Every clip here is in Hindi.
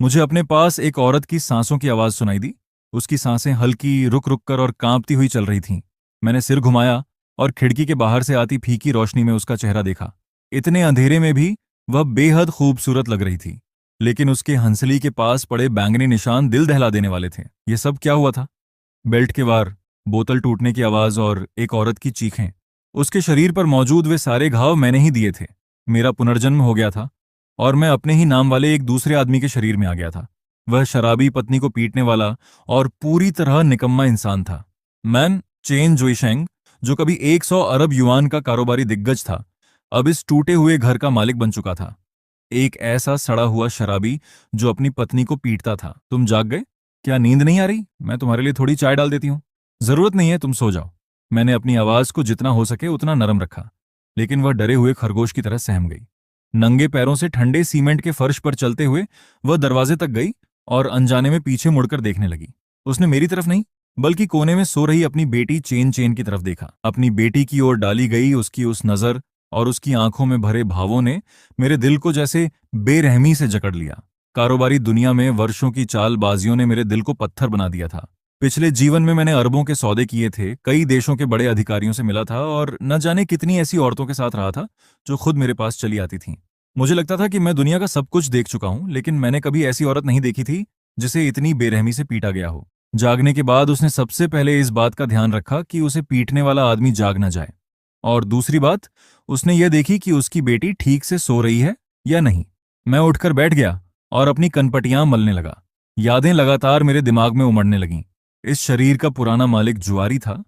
मुझे अपने पास एक औरत की सांसों की आवाज सुनाई दी। उसकी सांसें हल्की, रुक रुक कर और कांपती हुई चल रही थीं। मैंने सिर घुमाया और खिड़की के बाहर से आती फीकी रोशनी में उसका चेहरा देखा। इतने अंधेरे में भी वह बेहद खूबसूरत लग रही थी, लेकिन उसके हंसली के पास पड़े बैंगनी निशान दिल दहला देने वाले थे। ये सब क्या हुआ था? बेल्ट के वार, बोतल टूटने की आवाज और एक औरत की चीखें। उसके शरीर पर मौजूद वे सारे घाव मैंने ही दिए थे। मेरा पुनर्जन्म हो गया था और मैं अपने ही नाम वाले एक दूसरे आदमी के शरीर में आ गया था। वह शराबी पत्नी को पीटने वाला और पूरी तरह निकम्मा इंसान था। मैन चेन जोइशेंग, जो कभी 100 अरब युआन का कारोबारी दिग्गज था, अब इस टूटे हुए घर का मालिक बन चुका था। एक ऐसा सड़ा हुआ शराबी जो अपनी पत्नी को पीटता था। तुम जाग गए? क्या नींद नहीं आ रही? मैं तुम्हारे लिए थोड़ी चाय डाल देती हूँ। जरूरत नहीं है, तुम सो जाओ। मैंने अपनी आवाज को जितना हो सके उतना नरम रखा, लेकिन वह डरे हुए खरगोश की तरह सहम गई। नंगे पैरों से ठंडे सीमेंट के फर्श पर चलते हुए वह दरवाजे तक गई और अनजाने में पीछे मुड़कर देखने लगी। उसने मेरी तरफ नहीं, बल्कि कोने में सो रही अपनी बेटी चेन चेन की तरफ देखा। अपनी बेटी की ओर डाली गई उसकी उस नजर और उसकी आंखों में भरे भावों ने मेरे दिल को जैसे बेरहमी से जकड़ लिया। कारोबारी दुनिया में वर्षों की चालबाजियों ने मेरे दिल को पत्थर बना दिया था। पिछले जीवन में मैंने अरबों के सौदे किए थे, कई देशों के बड़े अधिकारियों से मिला था और न जाने कितनी ऐसी औरतों के साथ रहा था जो खुद मेरे पास चली आती थीं। मुझे लगता था कि मैं दुनिया का सब कुछ देख चुका हूं, लेकिन मैंने कभी ऐसी औरत नहीं देखी थी जिसे इतनी बेरहमी से पीटा गया हो। जागने के बाद उसने सबसे पहले इस बात का ध्यान रखा कि उसे पीटने वाला आदमी जाग न जाए, और दूसरी बात, उसने यह देखी कि उसकी बेटी ठीक से सो रही है या नहीं। मैं उठकर बैठ गया और अपनी कनपटियां मलने लगा। यादें लगातार मेरे दिमाग में उमड़ने लगीं। इस शरीर का पुराना मालिक जुआरी था।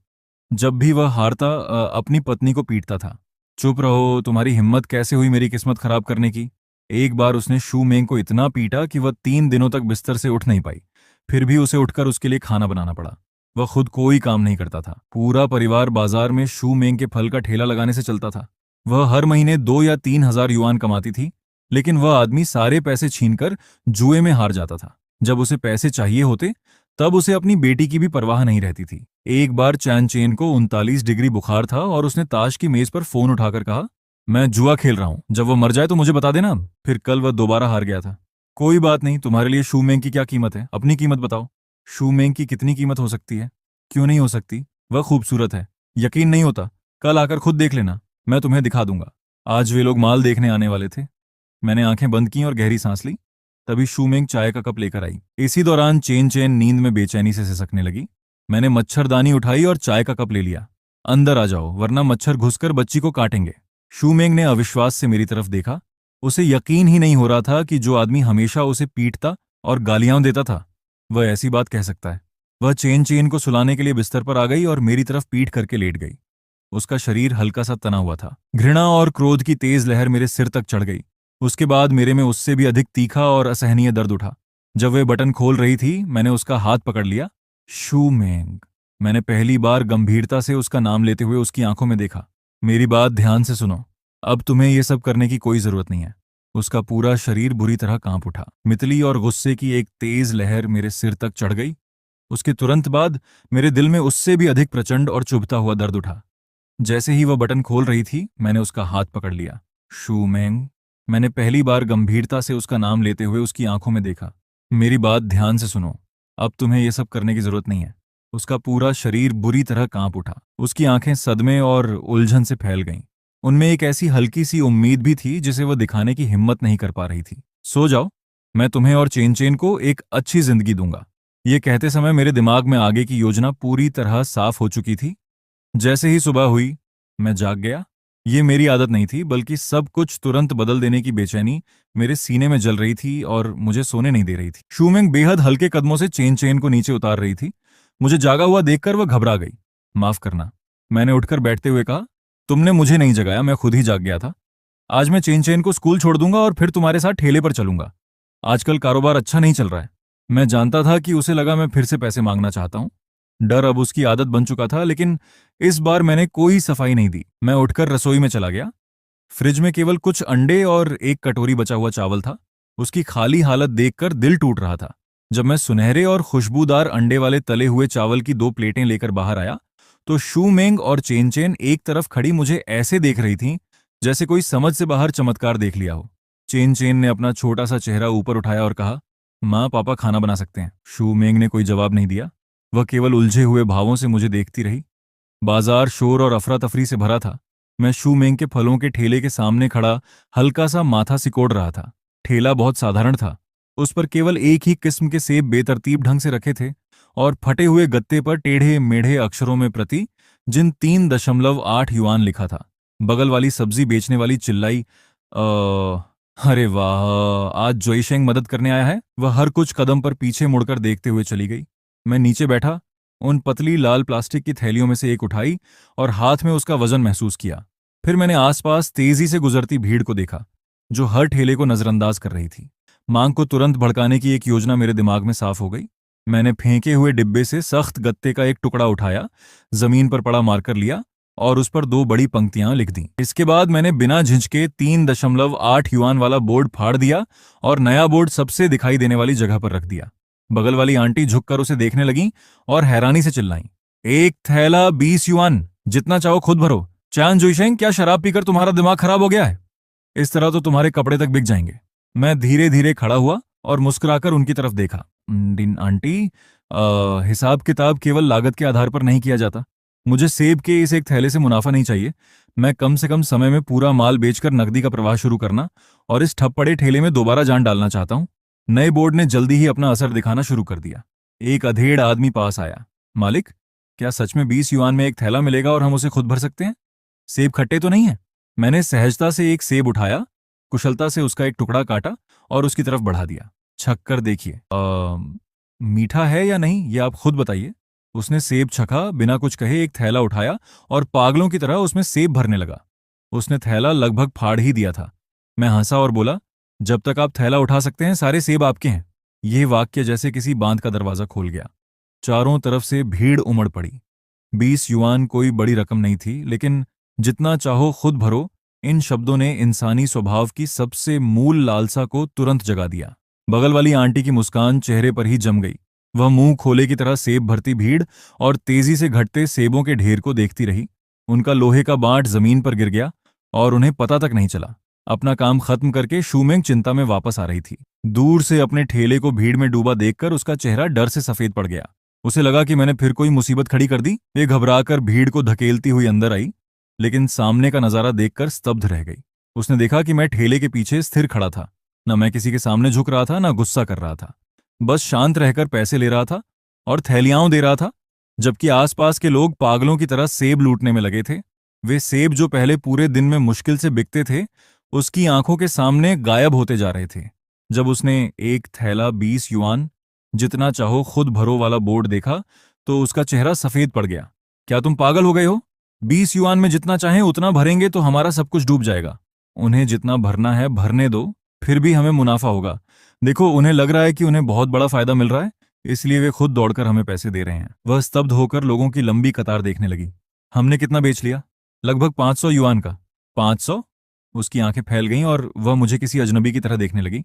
जब भी वह हारता अपनी पत्नी को पीटता था। चुप रहो, तुम्हारी हिम्मत कैसे हुई मेरी किस्मत खराब करने की? एक बार उसने शू मेंग को इतना पीटा कि वह 3 दिनों तक बिस्तर से उठ नहीं पाई। फिर भी उसे उठकर उसके लिए खाना बनाना पड़ा। वह खुद कोई काम नहीं करता था। पूरा परिवार बाजार में शू मेंग के फल का ठेला लगाने से चलता था। वह हर महीने 2 या 3 हजार युआन कमाती थी, लेकिन वह आदमी सारे पैसे छीनकर जुए में हार जाता था। जब उसे पैसे चाहिए होते, तब उसे अपनी बेटी की भी परवाह नहीं रहती थी। एक बार चैन चेन को 39 डिग्री बुखार था और उसने ताश की मेज पर फोन उठाकर कहा, मैं जुआ खेल रहा हूं, जब वो मर जाए तो मुझे बता देना। फिर कल वह दोबारा हार गया था। कोई बात नहीं, तुम्हारे लिए शू मेंग की क्या कीमत है? अपनी कीमत बताओ। शू मेंग की कितनी कीमत हो सकती है? क्यों नहीं हो सकती? वह खूबसूरत है। यकीन नहीं होता? कल आकर खुद देख लेना, मैं तुम्हें दिखा दूंगा। आज वे लोग माल देखने आने वाले थे। मैंने आंखें बंद की और गहरी सांस ली। तभी शूमेंग चाय का कप लेकर आई। इसी दौरान चेन चेन नींद में बेचैनी से सिसकने लगी। मैंने मच्छरदानी उठाई और चाय का कप ले लिया। अंदर आ जाओ, वरना मच्छर घुसकर बच्ची को काटेंगे। शूमेंग ने अविश्वास से मेरी तरफ देखा। उसे यकीन ही नहीं हो रहा था कि जो आदमी हमेशा उसे पीटता और गालियां देता था, वह ऐसी बात कह सकता है। वह चेन चेन को सुलाने के लिए बिस्तर पर आ गई और मेरी तरफ पीठ करके लेट गई। उसका शरीर हल्का सा तना हुआ था। घृणा और क्रोध की तेज लहर मेरे सिर तक चढ़ गई। उसके बाद मेरे में उससे भी अधिक तीखा और असहनीय दर्द उठा। जब वे बटन खोल रही थी, मैंने उसका हाथ पकड़ लिया। शू मेंग। मैंने पहली बार गंभीरता से उसका नाम लेते हुए उसकी आंखों में देखा। मेरी बात ध्यान से सुनो। अब तुम्हें यह सब करने की कोई जरूरत नहीं है। उसका पूरा शरीर बुरी तरह कांप उठा। मितली और गुस्से की एक तेज लहर मेरे सिर तक चढ़ गई। उसके तुरंत बाद मेरे दिल में उससे भी अधिक प्रचंड और चुभता हुआ दर्द उठा। जैसे ही वह बटन खोल रही थी, मैंने उसका हाथ पकड़ लिया। शू मेंग। मैंने पहली बार गंभीरता से उसका नाम लेते हुए उसकी आंखों में देखा। मेरी बात ध्यान से सुनो। अब तुम्हें यह सब करने की जरूरत नहीं है। उसका पूरा शरीर बुरी तरह कांप उठा। उसकी आंखें सदमे और उलझन से फैल गईं। उनमें एक ऐसी हल्की सी उम्मीद भी थी जिसे वह दिखाने की हिम्मत नहीं कर पा रही थी। सो जाओ, मैं तुम्हें और चेन चेन को एक अच्छी जिंदगी दूंगा। ये कहते समय मेरे दिमाग में आगे की योजना पूरी तरह साफ हो चुकी थी। जैसे ही सुबह हुई, मैं जाग गया। ये मेरी आदत नहीं थी, बल्कि सब कुछ तुरंत बदल देने की बेचैनी मेरे सीने में जल रही थी और मुझे सोने नहीं दे रही थी। शूमेंग बेहद हल्के कदमों से चेन चेन को नीचे उतार रही थी। मुझे जागा हुआ देखकर वह घबरा गई। माफ करना, मैंने उठकर बैठते हुए कहा। तुमने मुझे नहीं जगाया, मैं खुद ही जाग गया था। आज मैं चेन चेन को स्कूल छोड़ दूंगा और फिर तुम्हारे साथ ठेले पर चलूंगा। आजकल कारोबार अच्छा नहीं चल रहा है। मैं जानता था कि उसे लगा मैं फिर से पैसे मांगना चाहता हूं। डर अब उसकी आदत बन चुका था, लेकिन इस बार मैंने कोई सफाई नहीं दी। मैं उठकर रसोई में चला गया। फ्रिज में केवल कुछ अंडे और एक कटोरी बचा हुआ चावल था। उसकी खाली हालत देखकर दिल टूट रहा था। जब मैं सुनहरे और खुशबूदार अंडे वाले तले हुए चावल की 2 प्लेटें लेकर बाहर आया, तो शू मेंग और चेन चेन एक तरफ खड़ी मुझे ऐसे देख रही थीं जैसे कोई समझ से बाहर चमत्कार देख लिया हो। चेन चेन ने अपना छोटा सा चेहरा ऊपर उठाया और कहा, माँ पापा खाना बना सकते हैं। शू मेंग ने कोई जवाब नहीं दिया। वह केवल उलझे हुए भावों से मुझे देखती रही। बाजार शोर और अफरा तफरी से भरा था। मैं शू मेंग के फलों के ठेले के सामने खड़ा हल्का सा माथा सिकोड़ रहा था। ठेला बहुत साधारण था। उस पर केवल एक ही किस्म के सेब बेतरतीब ढंग से रखे थे और फटे हुए गत्ते पर टेढ़े मेढ़े अक्षरों में प्रति जिन 3.8 युआन लिखा था। बगल वाली सब्जी बेचने वाली चिल्लाई, अरे वाह, आज जोईशेंग मदद करने आया है। वह हर कुछ कदम पर पीछे मुड़कर देखते हुए चली गई। मैं नीचे बैठा, उन पतली लाल प्लास्टिक की थैलियों में से एक उठाई और हाथ में उसका वजन महसूस किया। फिर मैंने आसपास तेजी से गुजरती भीड़ को देखा, जो हर ठेले को नजरअंदाज कर रही थी। मांग को तुरंत भड़काने की एक योजना मेरे दिमाग में साफ हो गई। मैंने फेंके हुए डिब्बे से सख्त गत्ते का एक टुकड़ा उठाया, जमीन पर पड़ा मार्कर लिया और उस पर 2 बड़ी पंक्तियां लिख दी। इसके बाद मैंने बिना झिझके 3.8 युआन वाला बोर्ड फाड़ दिया और नया बोर्ड सबसे दिखाई देने वाली जगह पर रख दिया। बगल वाली आंटी झुककर उसे देखने लगी और हैरानी से चिल्लाई, एक थैला 20 युआन, जितना चाहो खुद भरो। चान जुइशेंग, क्या शराब पीकर तुम्हारा दिमाग खराब हो गया है? इस तरह तो तुम्हारे कपड़े तक बिक जाएंगे। मैं धीरे धीरे खड़ा हुआ और मुस्कुराकर उनकी तरफ देखा। दिन आंटी, हिसाब किताब केवल लागत के आधार पर नहीं किया जाता। मुझे सेब के इस एक थैले से मुनाफा नहीं चाहिए। मैं कम से कम समय में पूरा माल बेचकर नकदी का प्रवाह शुरू करना और इस ठप पड़े ठेले में दोबारा जान डालना चाहता हूँ। नए बोर्ड ने जल्दी ही अपना असर दिखाना शुरू कर दिया। एक अधेड़ आदमी पास आया। मालिक, क्या सच में 20 युआन में एक थैला मिलेगा और हम उसे खुद भर सकते हैं? सेब खट्टे तो नहीं है? मैंने सहजता से एक सेब उठाया, कुशलता से उसका एक टुकड़ा काटा और उसकी तरफ बढ़ा दिया। छक कर देखिए, मीठा है या नहीं ये आप खुद बताइए। उसने सेब छका, बिना कुछ कहे एक थैला उठाया और पागलों की तरह उसमें सेब भरने लगा। उसने थैला लगभग फाड़ ही दिया था। मैं हंसा और बोला, जब तक आप थैला उठा सकते हैं सारे सेब आपके हैं। यह वाक्य जैसे किसी बांध का दरवाजा खोल गया। चारों तरफ से भीड़ उमड़ पड़ी। 20 युआन कोई बड़ी रकम नहीं थी, लेकिन जितना चाहो खुद भरो, इन शब्दों ने इंसानी स्वभाव की सबसे मूल लालसा को तुरंत जगा दिया। बगल वाली आंटी की मुस्कान चेहरे पर ही जम गई। वह मुंह खोले की तरह सेब भरती भीड़ और तेजी से घटते सेबों के ढेर को देखती रही। उनका लोहे का बाट जमीन पर गिर गया और उन्हें पता तक नहीं चला। अपना काम खत्म करके शूमेंग चिंता में वापस आ रही थी। दूर से अपने ठेले को भीड़ में डूबा देखकर उसका चेहरा डर से सफेद पड़ गया। उसे लगा कि मैंने फिर कोई मुसीबत खड़ी कर दी। वे घबराकर भीड़ को धकेलती हुई अंदर आई, लेकिन सामने का नजारा देखकर स्तब्ध रह गई। उसने देखा कि मैं ठेले के पीछे स्थिर खड़ा था। न मैं किसी के सामने झुक रहा था, न गुस्सा कर रहा था। बस शांत रहकर पैसे ले रहा था और थैलियां दे रहा था, जबकि आसपास के लोग पागलों की तरह सेब लूटने में लगे थे। वे सेब जो पहले पूरे दिन में मुश्किल से बिकते थे, उसकी आंखों के सामने गायब होते जा रहे थे। जब उसने एक थैला 20 युआन, जितना चाहो खुद भरो वाला बोर्ड देखा, तो उसका चेहरा सफेद पड़ गया। क्या तुम पागल हो गए हो? 20 युआन में जितना चाहें उतना भरेंगे तो हमारा सब कुछ डूब जाएगा। उन्हें जितना भरना है भरने दो, फिर भी हमें मुनाफा होगा। देखो, उन्हें लग रहा है कि उन्हें बहुत बड़ा फायदा मिल रहा है, इसलिए वे खुद दौड़कर हमें पैसे दे रहे हैं। वह स्तब्ध होकर लोगों की लंबी कतार देखने लगी। हमने कितना बेच लिया? लगभग 500 युआन का। 500? उसकी आंखें फैल गईं और वह मुझे किसी अजनबी की तरह देखने लगी।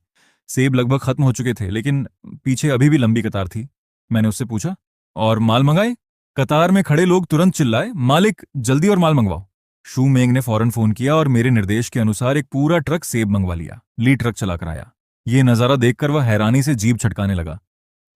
सेब लगभग खत्म हो चुके थे, लेकिन पीछे अभी भी लंबी कतार थी। मैंने उससे पूछा, और माल मंगाए? कतार में खड़े लोग तुरंत चिल्लाए, मालिक जल्दी और माल मंगवाओ। शू मेंग ने फौरन फोन किया और मेरे निर्देश के अनुसार एक पूरा ट्रक सेब मंगवा लिया। लीड ट्रक चलाकर आया। ये नजारा देखकर वह हैरानी से जीभ छटकाने लगा।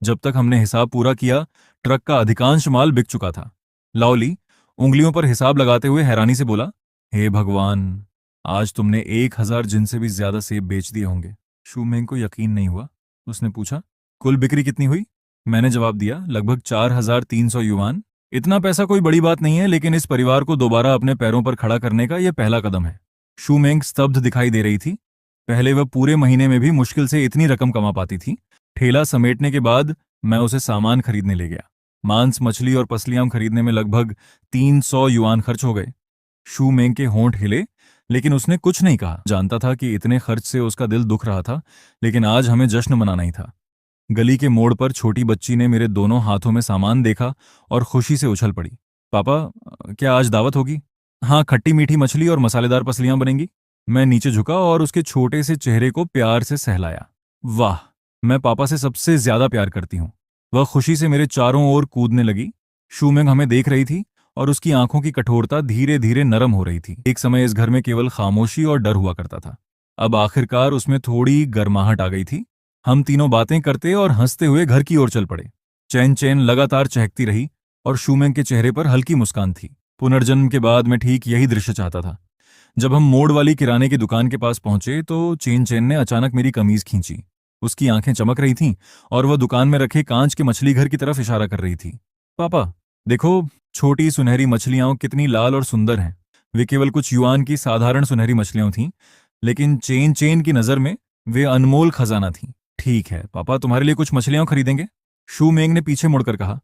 जब तक हमने हिसाब पूरा किया, ट्रक का अधिकांश माल बिक चुका था। लाओली उंगलियों पर हिसाब लगाते हुए हैरानी से बोला, हे भगवान, आज तुमने 1000 जिन से भी ज्यादा सेब बेच दिए होंगे। शू मेंग को यकीन नहीं हुआ। उसने पूछा, कुल बिक्री कितनी हुई? मैंने जवाब दिया, लगभग 4300 युआन। इतना पैसा कोई बड़ी बात नहीं है, लेकिन इस परिवार को दोबारा अपने पैरों पर खड़ा करने का यह पहला कदम है। शू मेंग स्तब्ध दिखाई दे रही थी। पहले वह पूरे महीने में भी मुश्किल से इतनी रकम कमा पाती थी। ठेला समेटने के बाद मैं उसे सामान खरीदने ले गया। मांस, मछली और पसलियां खरीदने में लगभग 300 युआन खर्च हो गए। शू मेंग के होंठ हिले, लेकिन उसने कुछ नहीं कहा। जानता था कि इतने खर्च से उसका दिल दुख रहा था, लेकिन आज हमें जश्न मनाना ही था। गली के मोड़ पर छोटी बच्ची ने मेरे दोनों हाथों में सामान देखा और खुशी से उछल पड़ी। पापा, क्या आज दावत होगी? हाँ, खट्टी मीठी मछली और मसालेदार पसलियां बनेंगी। मैं नीचे झुका और उसके छोटे से चेहरे को प्यार से सहलाया। वाह, मैं पापा से सबसे ज्यादा प्यार करती हूँ। वह खुशी से मेरे चारों ओर कूदने लगी। शू मेंग हमें देख रही थी और उसकी आंखों की कठोरता धीरे धीरे नरम हो रही थी। एक समय इस घर में केवल खामोशी और डर हुआ करता था। अब आखिरकार उसमें थोड़ी गर्माहट आ गई थी। हम तीनों बातें करते और हंसते हुए घर की ओर चल पड़े। चैन चैन लगातार चहकती रही और शूमेंग के चेहरे पर हल्की मुस्कान थी। पुनर्जन्म के बाद मैं ठीक यही दृश्य चाहता था। जब हम मोड़ वाली किराने की दुकान के पास पहुंचे तो चेन चैन ने अचानक मेरी कमीज खींची। उसकी आंखें चमक रही थीं और वह दुकान में रखे कांच के मछली घर की तरफ इशारा कर रही थी। पापा, देखो, छोटी सुनहरी मछलियां कितनी लाल और सुंदर हैं। वे केवल कुछ युआन की साधारण सुनहरी मछलियां थीं, लेकिन चेन चेन की नजर में वे अनमोल खजाना थीं। ठीक है पापा, तुम्हारे लिए कुछ मछलियां खरीदेंगे। शू मेंग ने पीछे मुड़कर कहा।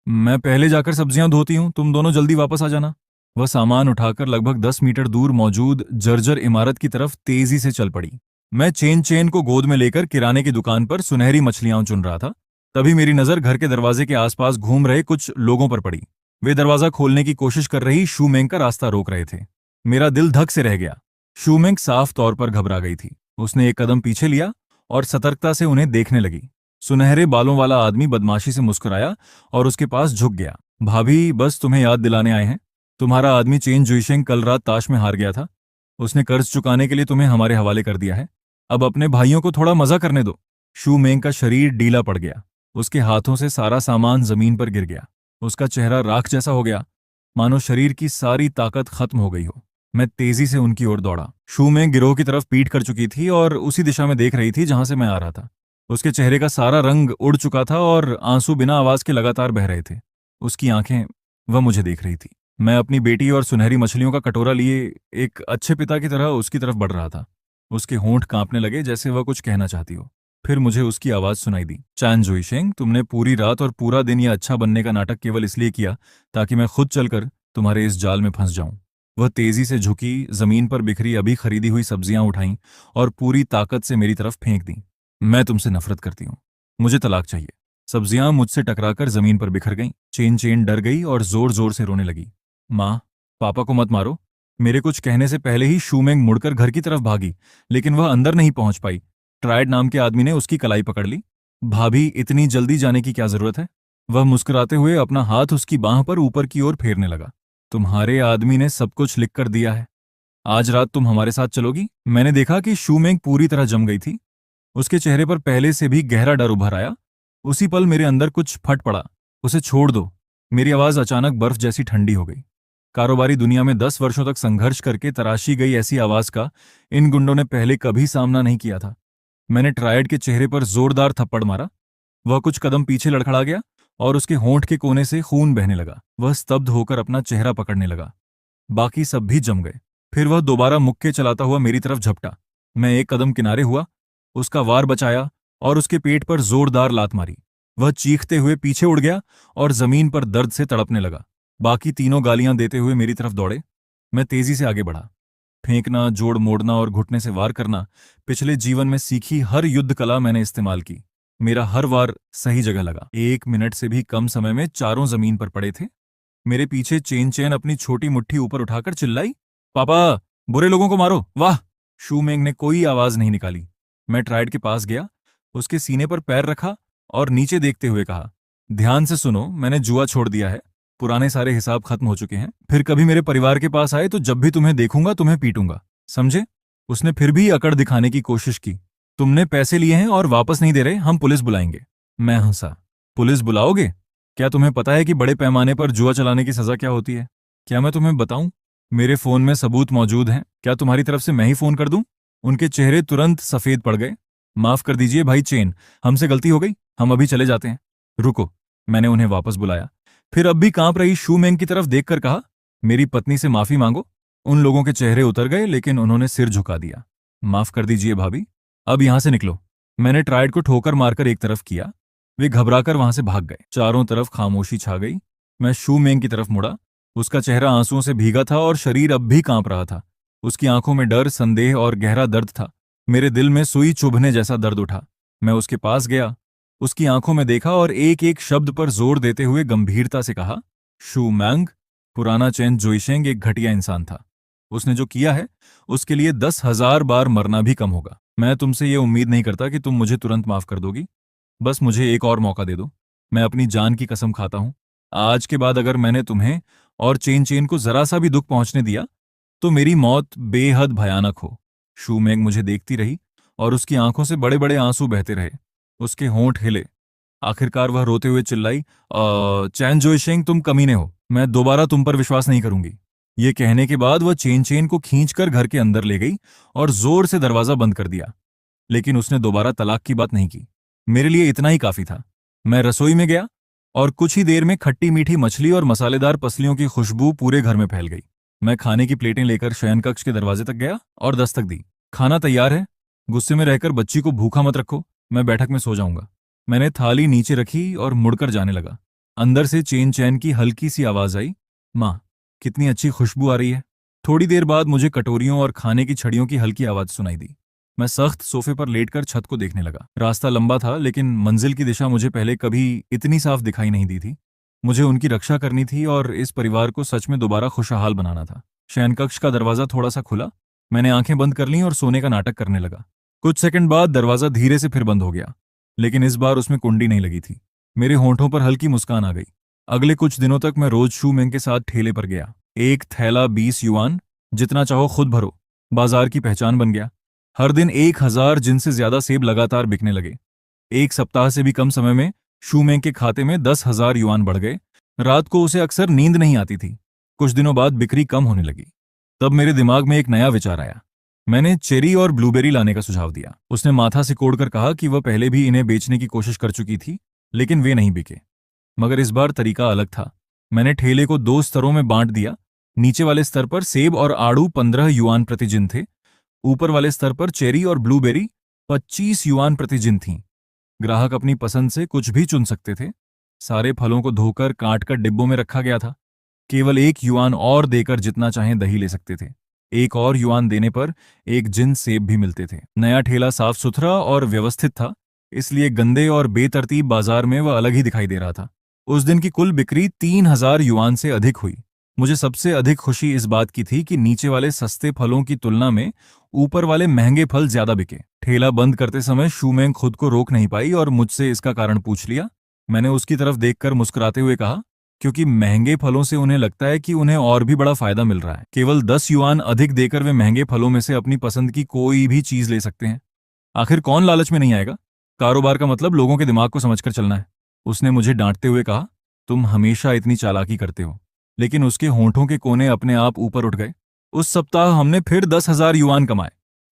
मैं पहले जाकर सब्जियां धोती हूं, तुम दोनों जल्दी वापस आ जाना। वह सामान उठाकर लगभग 10 मीटर दूर मौजूद जर्जर इमारत की तरफ तेजी से चल पड़ी। मैं चेन चेन को गोद में लेकर किराने की दुकान पर सुनहरी मछलियां चुन रहा था। तभी मेरी नजर घर के दरवाजे के आसपास घूम रहे कुछ लोगों पर पड़ी। वे दरवाजा खोलने की कोशिश कर रही शूमेंग का रास्ता रोक रहे थे। मेरा दिल धक से रह गया। शूमेंग साफ तौर पर घबरा गई थी। उसने एक कदम पीछे लिया और सतर्कता से उन्हें देखने लगी। सुनहरे बालों वाला आदमी बदमाशी से मुस्कुराया और उसके पास झुक गया। भाभी, बस तुम्हें याद दिलाने आए हैं। तुम्हारा आदमी चेन जुइशेंग कल रात ताश में हार गया था। उसने कर्ज चुकाने के लिए तुम्हें हमारे हवाले कर दिया है। अब अपने भाइयों को थोड़ा मजा करने दो। शू मेंग का शरीर ढीला पड़ गया। उसके हाथों से सारा सामान जमीन पर गिर गया। उसका चेहरा राख जैसा हो गया, मानो शरीर की सारी ताकत खत्म हो गई हो। मैं तेजी से उनकी ओर दौड़ा। शू मेंग गिरोह की तरफ पीठ कर चुकी थी और उसी दिशा में देख रही थी जहां से मैं आ रहा था। उसके चेहरे का सारा रंग उड़ चुका था और आंसू बिना आवाज के लगातार बह रहे थे। उसकी आंखें, वह मुझे देख रही थी। मैं अपनी बेटी और सुनहरी मछलियों का कटोरा लिए एक अच्छे पिता की तरह उसकी तरफ बढ़ रहा था। उसके होंठ कांपने लगे जैसे वह कुछ कहना चाहती हो। फिर मुझे उसकी आवाज सुनाई दी। चैन जुइशेंग, तुमने पूरी रात और पूरा दिन यह अच्छा बनने का नाटक केवल इसलिए किया ताकि मैं खुद चलकर तुम्हारे इस जाल में फंस जाऊं। वह तेजी से झुकी, जमीन पर बिखरी अभी खरीदी हुई सब्जियां उठाईं और पूरी ताकत से मेरी तरफ फेंक दी। मैं तुमसे नफरत करती हूँ। मुझे तलाक चाहिए। सब्जियां मुझसे टकराकर जमीन पर बिखर गईं। चेन चेन डर गई और जोर जोर से रोने लगी। माँ, पापा को मत मारो। मेरे कुछ कहने से पहले ही शूमेंग मुड़कर घर की तरफ भागी, लेकिन वह अंदर नहीं पहुंच पाई। ट्रायड नाम के आदमी ने उसकी कलाई पकड़ ली। भाभी, इतनी जल्दी जाने की क्या जरूरत है? वह मुस्कुराते हुए अपना हाथ उसकी बांह पर ऊपर की ओर फेरने लगा। तुम्हारे आदमी ने सब कुछ लिख कर दिया है। आज रात तुम हमारे साथ चलोगी? मैंने देखा कि शूमेंग पूरी तरह जम गई थी। उसके चेहरे पर पहले से भी गहरा डर उभर आया। उसी पल मेरे अंदर कुछ फट पड़ा। उसे छोड़ दो। मेरी आवाज अचानक बर्फ जैसी ठंडी हो गई। कारोबारी दुनिया में 10 वर्षों तक संघर्ष करके तराशी गई ऐसी आवाज का इन गुंडों ने पहले कभी सामना नहीं किया था। मैंने ट्रायड के चेहरे पर जोरदार थप्पड़ मारा। वह कुछ कदम पीछे लड़खड़ा गया और उसके होंठ के कोने से खून बहने लगा। वह स्तब्ध होकर अपना चेहरा पकड़ने लगा। बाकी सब भी जम गए। फिर वह दोबारा मुक्के चलाता हुआ मेरी तरफ झपटा। मैं एक कदम किनारे हुआ, उसका वार बचाया और उसके पेट पर जोरदार लात मारी। वह चीखते हुए पीछे उड़ गया और जमीन पर दर्द से तड़पने लगा। बाकी तीनों गालियां देते हुए मेरी तरफ दौड़े। मैं तेजी से आगे बढ़ा। फेंकना, जोड़ मोड़ना और घुटने से वार करना, पिछले जीवन में सीखी हर युद्ध कला मैंने इस्तेमाल की। मेरा हर वार सही जगह लगा। 1 मिनट से भी कम समय में चारों जमीन पर पड़े थे। मेरे पीछे चेन चेन अपनी छोटी मुट्ठी ऊपर उठाकर चिल्लाई, पापा, बुरे लोगों को मारो। वाह! शूमेंग ने कोई आवाज नहीं निकाली। मैं ट्रायड के पास गया, उसके सीने पर पैर रखा और नीचे देखते हुए कहा, ध्यान से सुनो, मैंने जुआ छोड़ दिया है। पुराने सारे हिसाब खत्म हो चुके हैं। फिर कभी मेरे परिवार के पास आए तो जब भी तुम्हें देखूंगा तुम्हें पीटूंगा, समझे? उसने फिर भी अकड़ दिखाने की कोशिश की। तुमने पैसे लिए हैं और वापस नहीं दे रहे, हम पुलिस बुलाएंगे। मैं हंसा। पुलिस बुलाओगे? क्या तुम्हें पता है कि बड़े पैमाने पर जुआ चलाने की सजा क्या होती है? क्या मैं तुम्हें बताऊं? मेरे फोन में सबूत मौजूद हैं। क्या तुम्हारी तरफ से मैं ही फोन कर दूं? उनके चेहरे तुरंत सफेद पड़ गए। माफ कर दीजिए भाई चेन, हमसे गलती हो गई, हम अभी चले जाते हैं। रुको, मैंने उन्हें वापस बुलाया। फिर अब भी कांप रही शूमेंग की तरफ देखकर कहा, मेरी पत्नी से माफी मांगो। उन लोगों के चेहरे उतर गए, लेकिन उन्होंने सिर झुका दिया। माफ कर दीजिए भाभी, अब यहां से निकलो। मैंने ट्रायड को ठोकर मारकर एक तरफ किया। वे घबराकर वहां से भाग गए। चारों तरफ खामोशी छा गई। मैं शूमेंग की तरफ मुड़ा। उसका चेहरा आंसुओं से भीगा था और शरीर अब भी कांप रहा था। उसकी आंखों में डर, संदेह और गहरा दर्द था। मेरे दिल में सुई चुभने जैसा दर्द उठा। मैं उसके पास गया, उसकी आंखों में देखा और एक एक शब्द पर जोर देते हुए गंभीरता से कहा, शू मैंग, पुराना चैन जुइशेंग एक घटिया इंसान था। उसने जो किया है उसके लिए 10,000 बार मरना भी कम होगा। मैं तुमसे ये उम्मीद नहीं करता कि तुम मुझे तुरंत माफ कर दोगी। बस मुझे एक और मौका दे दो। मैं अपनी जान की कसम खाता हूं, आज के बाद अगर मैंने तुम्हें और चेन चेन को जरा सा भी दुख पहुंचने दिया तो मेरी मौत बेहद भयानक हो। शू मैंग मुझे देखती रही और उसकी आंखों से बड़े बड़े आंसू बहते रहे। उसके होंठ हिले। आखिरकार वह रोते हुए चिल्लाई, चैन जोइशेंग, तुम कमीने हो, मैं दोबारा तुम पर विश्वास नहीं करूंगी। ये कहने के बाद वह चेन चेन को खींचकर घर के अंदर ले गई और जोर से दरवाजा बंद कर दिया। लेकिन उसने दोबारा तलाक की बात नहीं की। मेरे लिए इतना ही काफी था। मैं रसोई में गया और कुछ ही देर में खट्टी मीठी मछली और मसालेदार पसलियों की खुशबू पूरे घर में फैल गई। मैं खाने की प्लेटें लेकर शयन कक्ष के दरवाजे तक गया और दस्तक दी। खाना तैयार है। गुस्से में रहकर बच्ची को भूखा मत रखो, मैं बैठक में सो जाऊंगा। मैंने थाली नीचे रखी और मुड़कर जाने लगा। अंदर से चेन चैन की हल्की सी आवाज आई, माँ, कितनी अच्छी खुशबू आ रही है। थोड़ी देर बाद मुझे कटोरियों और खाने की छड़ियों की हल्की आवाज सुनाई दी। मैं सख्त सोफे पर लेटकर छत को देखने लगा। रास्ता लंबा था, लेकिन मंजिल की दिशा मुझे पहले कभी इतनी साफ दिखाई नहीं दी थी। मुझे उनकी रक्षा करनी थी और इस परिवार को सच में दोबारा खुशहाल बनाना था। शयनकक्ष का दरवाजा थोड़ा सा खुला। मैंने आंखें बंद कर लीं और सोने का नाटक करने लगा। कुछ सेकंड बाद दरवाजा धीरे से फिर बंद हो गया, लेकिन इस बार उसमें कुंडी नहीं लगी थी। मेरे होंठों पर हल्की मुस्कान आ गई। अगले कुछ दिनों तक मैं रोज शू मेंग के साथ ठेले पर गया। एक थैला 20 युआन, जितना चाहो खुद भरो, बाजार की पहचान बन गया। हर दिन 1000 जिनसे ज्यादा सेब लगातार बिकने लगे। एक सप्ताह से भी कम समय में शू मेंग के खाते में 10,000 युआन बढ़ गए। रात को उसे अक्सर नींद नहीं आती थी। कुछ दिनों बाद बिक्री कम होने लगी। तब मेरे दिमाग में एक नया विचार आया। मैंने चेरी और ब्लूबेरी लाने का सुझाव दिया। उसने माथा सिकोड़कर कहा कि वह पहले भी इन्हें बेचने की कोशिश कर चुकी थी, लेकिन वे नहीं बिके। मगर इस बार तरीका अलग था। मैंने ठेले को 2 स्तरों में बांट दिया। नीचे वाले स्तर पर सेब और आड़ू 15 युआन प्रति जिन थे। ऊपर वाले स्तर पर चेरी और ब्लूबेरी 25 युआन प्रति जिन थीं। ग्राहक अपनी पसंद से कुछ भी चुन सकते थे। सारे फलों को धोकर काटकर डिब्बों में रखा गया था। केवल 1 युआन और देकर जितना चाहें दही ले सकते थे। 1 और युआन देने पर 1 जिन सेब भी मिलते थे। नया ठेला साफ सुथरा और व्यवस्थित था, इसलिए गंदे और बेतरतीब बाजार में वह अलग ही दिखाई दे रहा था। उस दिन की कुल बिक्री 3000 युआन से अधिक हुई। मुझे सबसे अधिक खुशी इस बात की थी कि नीचे वाले सस्ते फलों की तुलना में ऊपर वाले महंगे फल ज्यादा बिके। ठेला बंद करते समय शू मेंग खुद को रोक नहीं पाई और मुझसे इसका कारण पूछ लिया। मैंने उसकी तरफ देखकर मुस्कुराते हुए कहा, क्योंकि महंगे फलों से उन्हें लगता है कि उन्हें और भी बड़ा फायदा मिल रहा है। केवल 10 युआन अधिक देकर वे महंगे फलों में से अपनी पसंद की कोई भी चीज ले सकते हैं। आखिर कौन लालच में नहीं आएगा? कारोबार का मतलब लोगों के दिमाग को समझकर चलना है। उसने मुझे डांटते हुए कहा, तुम हमेशा इतनी चालाकी करते हो। लेकिन उसके होंठों के कोने अपने आप ऊपर उठ गए। उस सप्ताह हमने फिर 10,000 युआन कमाए।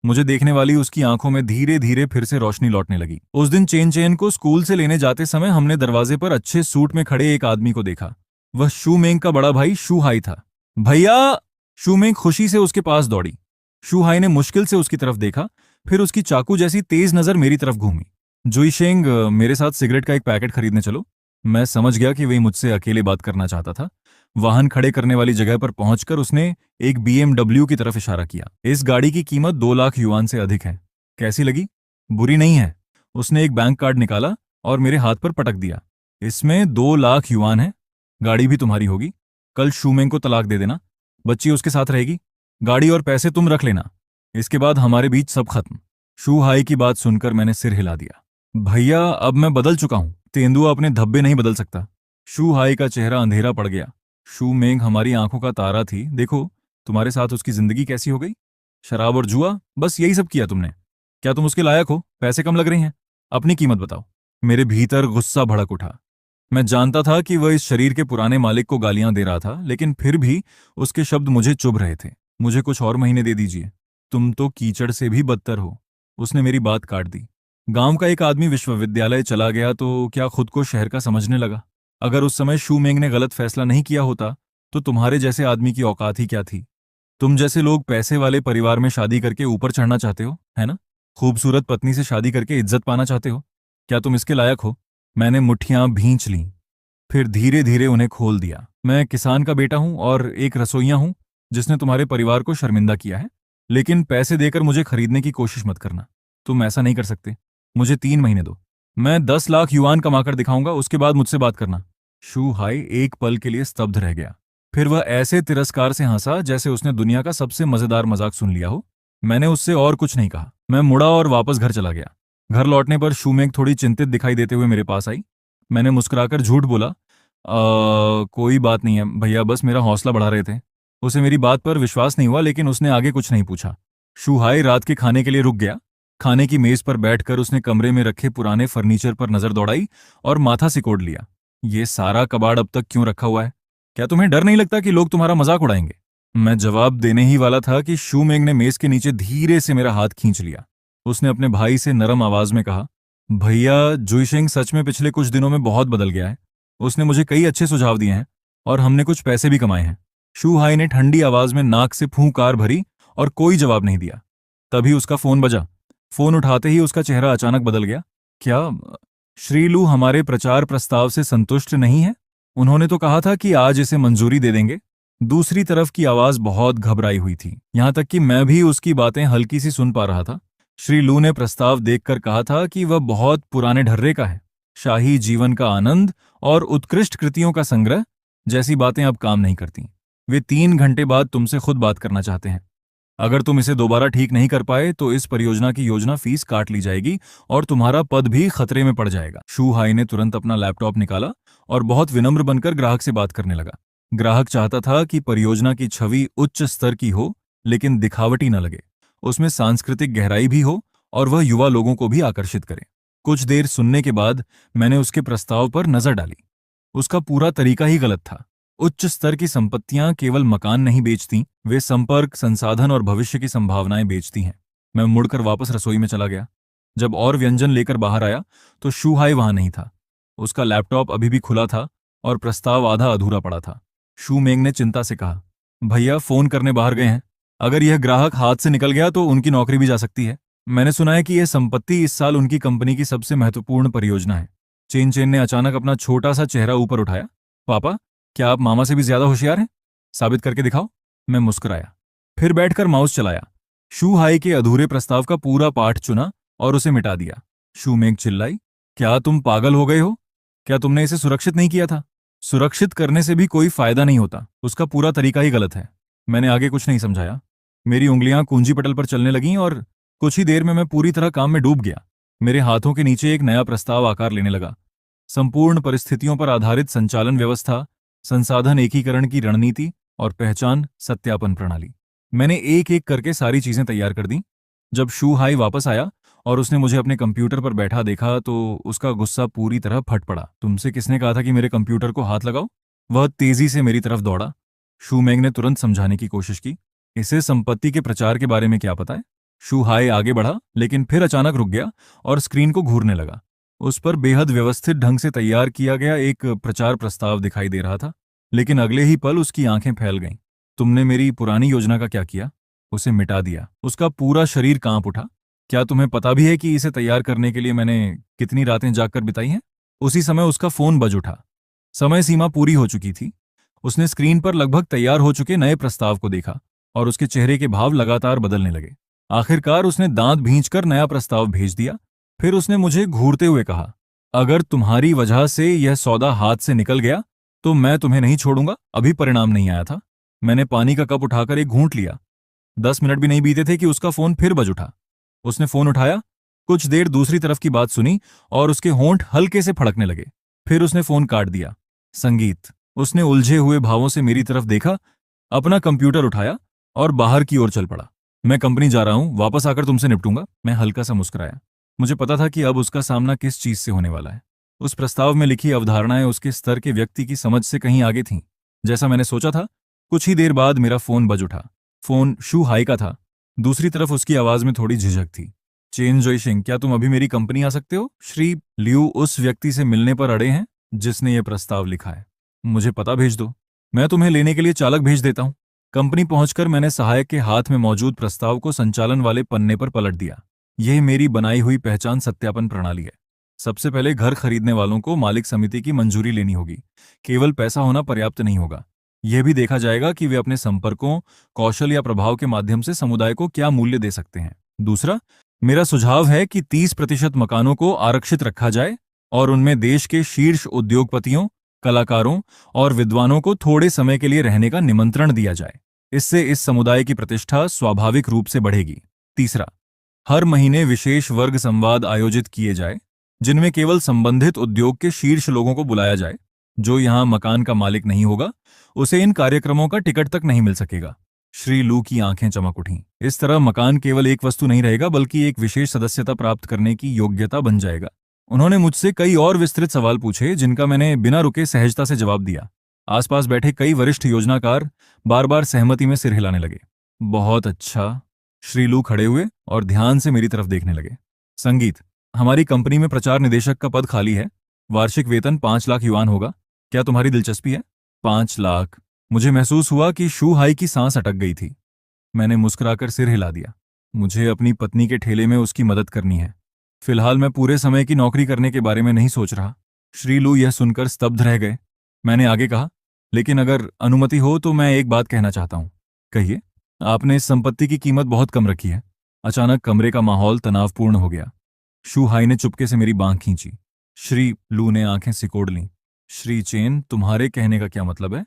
मुझे देखने वाली उसकी आंखों में धीरे धीरे फिर से रोशनी लौटने लगी। उस दिन चेन चेन को स्कूल से लेने जाते समय हमने दरवाजे पर अच्छे सूट में खड़े एक आदमी को देखा। वह शू मेंग का बड़ा भाई शू हाई था। भैया! शू मेंग खुशी से उसके पास दौड़ी। शू हाई ने मुश्किल से उसकी तरफ देखा, फिर उसकी चाकू जैसी तेज नजर मेरी तरफ घूमी। जुईशेंग, मेरे साथ सिगरेट का एक पैकेट खरीदने चलो। मैं समझ गया कि वही मुझसे अकेले बात करना चाहता था। वाहन खड़े करने वाली जगह पर पहुंचकर उसने एक BMW की तरफ इशारा किया। इस गाड़ी की कीमत 2 लाख युआन से अधिक है। कैसी लगी? बुरी नहीं है। उसने एक बैंक कार्ड निकाला और मेरे हाथ पर पटक दिया। इसमें 2 लाख युआन है। गाड़ी भी तुम्हारी होगी। कल शू मेंग को तलाक दे देना। बच्ची उसके साथ रहेगी। गाड़ी और पैसे तुम रख लेना। इसके बाद हमारे बीच सब खत्म। शू हाई की बात सुनकर मैंने सिर हिला दिया। भैया, अब मैं बदल चुका हूं। तेंदुआ अपने धब्बे नहीं बदल सकता। शू हाई का चेहरा अंधेरा पड़ गया। शू मेंग हमारी आंखों का तारा थी। देखो, तुम्हारे साथ उसकी जिंदगी कैसी हो गई। शराब और जुआ, बस यही सब किया तुमने। क्या तुम उसके लायक हो? पैसे कम लग रहे हैं। अपनी कीमत बताओ। मेरे भीतर गुस्सा भड़क उठा। मैं जानता था कि वह इस शरीर के पुराने मालिक को गालियां दे रहा था, लेकिन फिर भी उसके शब्द मुझे चुभ रहे थे। मुझे कुछ और महीने दे दीजिए। तुम तो कीचड़ से भी बदतर हो। उसने मेरी बात काट दी। गांव का एक आदमी विश्वविद्यालय चला गया तो क्या खुद को शहर का समझने लगा? अगर उस समय शू मेंग ने गलत फैसला नहीं किया होता तो तुम्हारे जैसे आदमी की औकात ही क्या थी? तुम जैसे लोग पैसे वाले परिवार में शादी करके ऊपर चढ़ना चाहते हो, है ना? खूबसूरत पत्नी से शादी करके इज्जत पाना चाहते हो। क्या तुम इसके लायक हो? मैंने मुट्ठियां भींच लीं, फिर धीरे धीरे उन्हें खोल दिया। मैं किसान का बेटा हूं और एक रसोइया हूं जिसने तुम्हारे परिवार को शर्मिंदा किया है। लेकिन पैसे देकर मुझे खरीदने की कोशिश मत करना। तुम ऐसा नहीं कर सकते। मुझे 3 महीने दो। मैं 10 लाख युआन कमाकर दिखाऊंगा, उसके बाद मुझसे बात करना। शू हाई एक पल के लिए स्तब्ध रह गया। फिर वह ऐसे तिरस्कार से हंसा जैसे उसने दुनिया का सबसे मजेदार मजाक सुन लिया हो। मैंने उससे और कुछ नहीं कहा। मैं मुड़ा और वापस घर चला गया। घर लौटने पर शू मेंग थोड़ी चिंतित दिखाई देते हुए मेरे पास आई। मैंने मुस्कुराकर झूठ बोला, कोई बात नहीं है भैया, बस मेरा हौसला बढ़ा रहे थे। उसे मेरी बात पर विश्वास नहीं हुआ, लेकिन उसने आगे कुछ नहीं पूछा। शू हाई रात के खाने के लिए रुक गया। खाने की मेज पर बैठकर उसने कमरे में रखे पुराने फर्नीचर पर नजर दौड़ाई और माथा सिकोड़ लिया। ये सारा कबाड़ अब तक क्यों रखा हुआ है? क्या तुम्हें डर नहीं लगता कि लोग तुम्हारा मजाक उड़ाएंगे? मैं जवाब देने ही वाला था कि शूमेंग ने मेज के नीचे धीरे से मेरा हाथ खींच लिया। उसने अपने भाई से नरम आवाज में कहा, भैया, जुइशेंग सच में पिछले कुछ दिनों में बहुत बदल गया है। उसने मुझे कई अच्छे सुझाव दिए हैं और हमने कुछ पैसे भी कमाए हैं। शू हाई ने ठंडी आवाज में नाक से फूंकार भरी और कोई जवाब नहीं दिया। तभी उसका फोन बजा। फोन उठाते ही उसका चेहरा अचानक बदल गया। क्या श्री लू हमारे प्रचार प्रस्ताव से संतुष्ट नहीं है? उन्होंने तो कहा था कि आज इसे मंजूरी दे देंगे। दूसरी तरफ की आवाज बहुत घबराई हुई थी, यहां तक कि मैं भी उसकी बातें हल्की सी सुन पा रहा था। श्री लू ने प्रस्ताव देखकर कहा था कि वह बहुत पुराने ढर्रे का है। शाही जीवन का आनंद और उत्कृष्ट कृतियों का संग्रह जैसी बातें अब काम नहीं करती। वे 3 घंटे बाद तुमसे खुद बात करना चाहते हैं। अगर तुम इसे दोबारा ठीक नहीं कर पाए तो इस परियोजना की योजना फीस काट ली जाएगी और तुम्हारा पद भी खतरे में पड़ जाएगा। शू हाई ने तुरंत अपना लैपटॉप निकाला और बहुत विनम्र बनकर ग्राहक से बात करने लगा। ग्राहक चाहता था कि परियोजना की छवि उच्च स्तर की हो, लेकिन दिखावटी न लगे। उसमें सांस्कृतिक गहराई भी हो और वह युवा लोगों को भी आकर्षित करे। कुछ देर सुनने के बाद मैंने उसके प्रस्ताव पर नजर डाली। उसका पूरा तरीका ही गलत था। उच्च स्तर की संपत्तियां केवल मकान नहीं बेचती, वे संपर्क, संसाधन और भविष्य की संभावनाएं बेचती हैं। मैं मुड़कर वापस रसोई में चला गया। जब और व्यंजन लेकर बाहर आया तो शू हाई वहां नहीं था। उसका लैपटॉप अभी भी खुला था और प्रस्ताव आधा अधूरा पड़ा था। शू मेंग ने चिंता से कहा, भैया, फोन करने बाहर गए हैं। अगर यह ग्राहक हाथ से निकल गया तो उनकी नौकरी भी जा सकती है। मैंने सुना है कि यह संपत्ति इस साल उनकी कंपनी की सबसे महत्वपूर्ण परियोजना है। चेन चेन ने अचानक अपना छोटा सा चेहरा ऊपर उठाया। पापा, क्या आप मामा से भी ज्यादा होशियार हैं? साबित करके दिखाओ। मैं मुस्कुराया, फिर बैठकर माउस चलाया। शू हाई के अधूरे प्रस्ताव का पूरा पाठ चुना और उसे मिटा दिया। शू मेंग चिल्लाई, क्या तुम पागल हो गए हो? क्या तुमने इसे सुरक्षित नहीं किया था? सुरक्षित करने से भी कोई फायदा नहीं होता, उसका पूरा तरीका ही गलत है। मैंने आगे कुछ नहीं समझाया। मेरी उंगलियां कुंजी पटल पर चलने लगीं और कुछ ही देर में मैं पूरी तरह काम में डूब गया। मेरे हाथों के नीचे एक नया प्रस्ताव आकार लेने लगा। संपूर्ण परिस्थितियों पर आधारित संचालन व्यवस्था, संसाधन एकीकरण की रणनीति और पहचान सत्यापन प्रणाली। मैंने एक एक करके सारी चीजें तैयार कर दी। जब शू हाई वापस आया और उसने मुझे अपने कंप्यूटर पर बैठा देखा तो उसका गुस्सा पूरी तरह फट पड़ा। तुमसे किसने कहा था कि मेरे कंप्यूटर को हाथ लगाओ? वह तेजी से मेरी तरफ दौड़ा। शू मेंग ने तुरंत समझाने की कोशिश की, इसे संपत्ति के प्रचार के बारे में क्या पता है? शू हाई आगे बढ़ा, लेकिन फिर अचानक रुक गया और स्क्रीन को घूरने लगा। उस पर बेहद व्यवस्थित ढंग से तैयार किया गया एक प्रचार प्रस्ताव दिखाई दे रहा था, लेकिन अगले ही पल उसकी आंखें फैल गईं। तुमने मेरी पुरानी योजना का क्या किया? उसे मिटा दिया। उसका पूरा शरीर कांप उठा। क्या तुम्हें पता भी है कि इसे तैयार करने के लिए मैंने कितनी रातें जागकर बिताई हैं? उसी समय उसका फोन बज उठा। समय सीमा पूरी हो चुकी थी। उसने स्क्रीन पर लगभग तैयार हो चुके नए प्रस्ताव को देखा और उसके चेहरे के भाव लगातार बदलने लगे। आखिरकार उसने दांत भींचकर नया प्रस्ताव भेज दिया। फिर उसने मुझे घूरते हुए कहा, अगर तुम्हारी वजह से यह सौदा हाथ से निकल गया तो मैं तुम्हें नहीं छोड़ूंगा। अभी परिणाम नहीं आया था। मैंने पानी का कप उठाकर एक घूंट लिया। 10 मिनट भी नहीं बीते थे कि उसका फोन फिर बज उठा। उसने फोन उठाया, कुछ देर दूसरी तरफ की बात सुनी और उसके होंठ हल्के से फड़कने लगे। फिर उसने फोन काट दिया। संगीत। उसने उलझे हुए भावों से मेरी तरफ देखा, अपना कंप्यूटर उठाया और बाहर की ओर चल पड़ा। मैं कंपनी जा रहा हूं, वापस आकर तुमसे निपटूंगा। मैं हल्का सा मुस्कुराया। मुझे पता था कि अब उसका सामना किस चीज से होने वाला है। उस प्रस्ताव में लिखी अवधारणाएं उसके स्तर के व्यक्ति की समझ से कहीं आगे थीं। जैसा मैंने सोचा था। कुछ ही देर बाद मेरा फोन बज उठा। फोन शू हाई का था। दूसरी तरफ उसकी आवाज में थोड़ी झिझक थी। चेन जोइशिंग, क्या तुम अभी मेरी कंपनी आ सकते हो? श्री लियू उस व्यक्ति से मिलने पर अड़े हैं जिसने ये प्रस्ताव लिखा है। मुझे पता भेज दो, मैं तुम्हें लेने के लिए चालक भेज देता हूं। कंपनी पहुंचकर मैंने सहायक के हाथ में मौजूद प्रस्ताव को संचालन वाले पन्ने पर पलट दिया। यह मेरी बनाई हुई पहचान सत्यापन प्रणाली है। सबसे पहले घर खरीदने वालों को मालिक समिति की मंजूरी लेनी होगी। केवल पैसा होना पर्याप्त नहीं होगा। यह भी देखा जाएगा कि वे अपने संपर्कों, कौशल या प्रभाव के माध्यम से समुदाय को क्या मूल्य दे सकते हैं। दूसरा, मेरा सुझाव है कि 30% मकानों को आरक्षित रखा जाए और उनमें देश के शीर्ष उद्योगपतियों, कलाकारों और विद्वानों को थोड़े समय के लिए रहने का निमंत्रण दिया जाए। इससे इस समुदाय की प्रतिष्ठा स्वाभाविक रूप से बढ़ेगी। तीसरा, हर महीने विशेष वर्ग संवाद आयोजित किए जाए जिनमें केवल संबंधित उद्योग के शीर्ष लोगों को बुलाया जाए। जो यहां मकान का मालिक नहीं होगा उसे इन कार्यक्रमों का टिकट तक नहीं मिल सकेगा। श्री लू की आंखें चमक उठीं। इस तरह मकान केवल एक वस्तु नहीं रहेगा बल्कि एक विशेष सदस्यता प्राप्त करने की योग्यता बन जाएगा। उन्होंने मुझसे कई और विस्तृत सवाल पूछे जिनका मैंने बिना रुके सहजता से जवाब दिया। आसपास बैठे कई वरिष्ठ योजनाकार बार बार सहमति में सिर हिलाने लगे। बहुत अच्छा। श्री लू खड़े हुए और ध्यान से मेरी तरफ देखने लगे। संगीत, हमारी कंपनी में प्रचार निदेशक का पद खाली है। वार्षिक वेतन 5 लाख युआन होगा। क्या तुम्हारी दिलचस्पी है? 5 लाख। मुझे महसूस हुआ कि शू हाई की सांस अटक गई थी। मैंने मुस्कुराकर सिर हिला दिया। मुझे अपनी पत्नी के ठेले में उसकी मदद करनी है। फिलहाल मैं पूरे समय की नौकरी करने के बारे में नहीं सोच रहा। श्री लू यह सुनकर स्तब्ध रह गए। मैंने आगे कहा, लेकिन अगर अनुमति हो तो मैं एक बात कहना चाहता हूं। कहिए। आपने इस संपत्ति की कीमत बहुत कम रखी है। अचानक कमरे का माहौल तनावपूर्ण हो गया। शू हाई ने चुपके से मेरी बांह खींची। श्री लू ने आंखें सिकोड़ लीं। श्री चेन, तुम्हारे कहने का क्या मतलब है?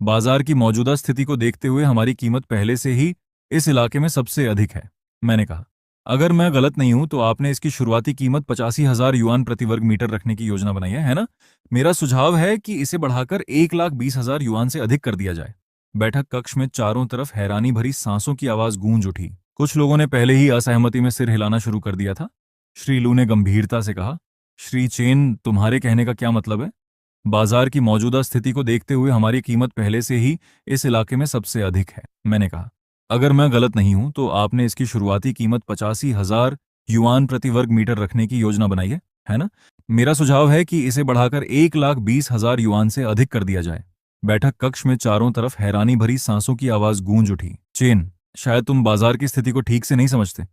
बाजार की मौजूदा स्थिति को देखते हुए हमारी कीमत पहले से ही इस इलाके में सबसे अधिक है। मैंने कहा, अगर मैं गलत नहीं हूं तो आपने इसकी शुरुआती कीमत 85,000 युआन प्रति वर्ग मीटर रखने की योजना बनाई है ना? मेरा सुझाव है कि इसे बढ़ाकर 1,20,000 युआन से अधिक कर दिया जाए। बैठक कक्ष में चारों तरफ हैरानी भरी सांसों की आवाज गूंज उठी। कुछ लोगों ने पहले ही असहमति में सिर हिलाना शुरू कर दिया था। श्री लू ने गंभीरता से कहा, श्री चेन, तुम्हारे कहने का क्या मतलब है? बाजार की मौजूदा स्थिति को देखते हुए हमारी कीमत पहले से ही इस इलाके में सबसे अधिक है। मैंने कहा, अगर मैं गलत नहीं हूं तो आपने इसकी शुरुआती कीमत 85,000 युआन प्रति वर्ग मीटर रखने की योजना बनाई है ना? मेरा सुझाव है कि इसे बढ़ाकर 1,20,000 युआन से अधिक कर दिया जाए। बैठक कक्ष में चारों तरफ हैरानी भरी सांसों की आवाज गूंज उठी। चेन, शायद तुम बाजार की स्थिति को ठीक से नहीं समझते।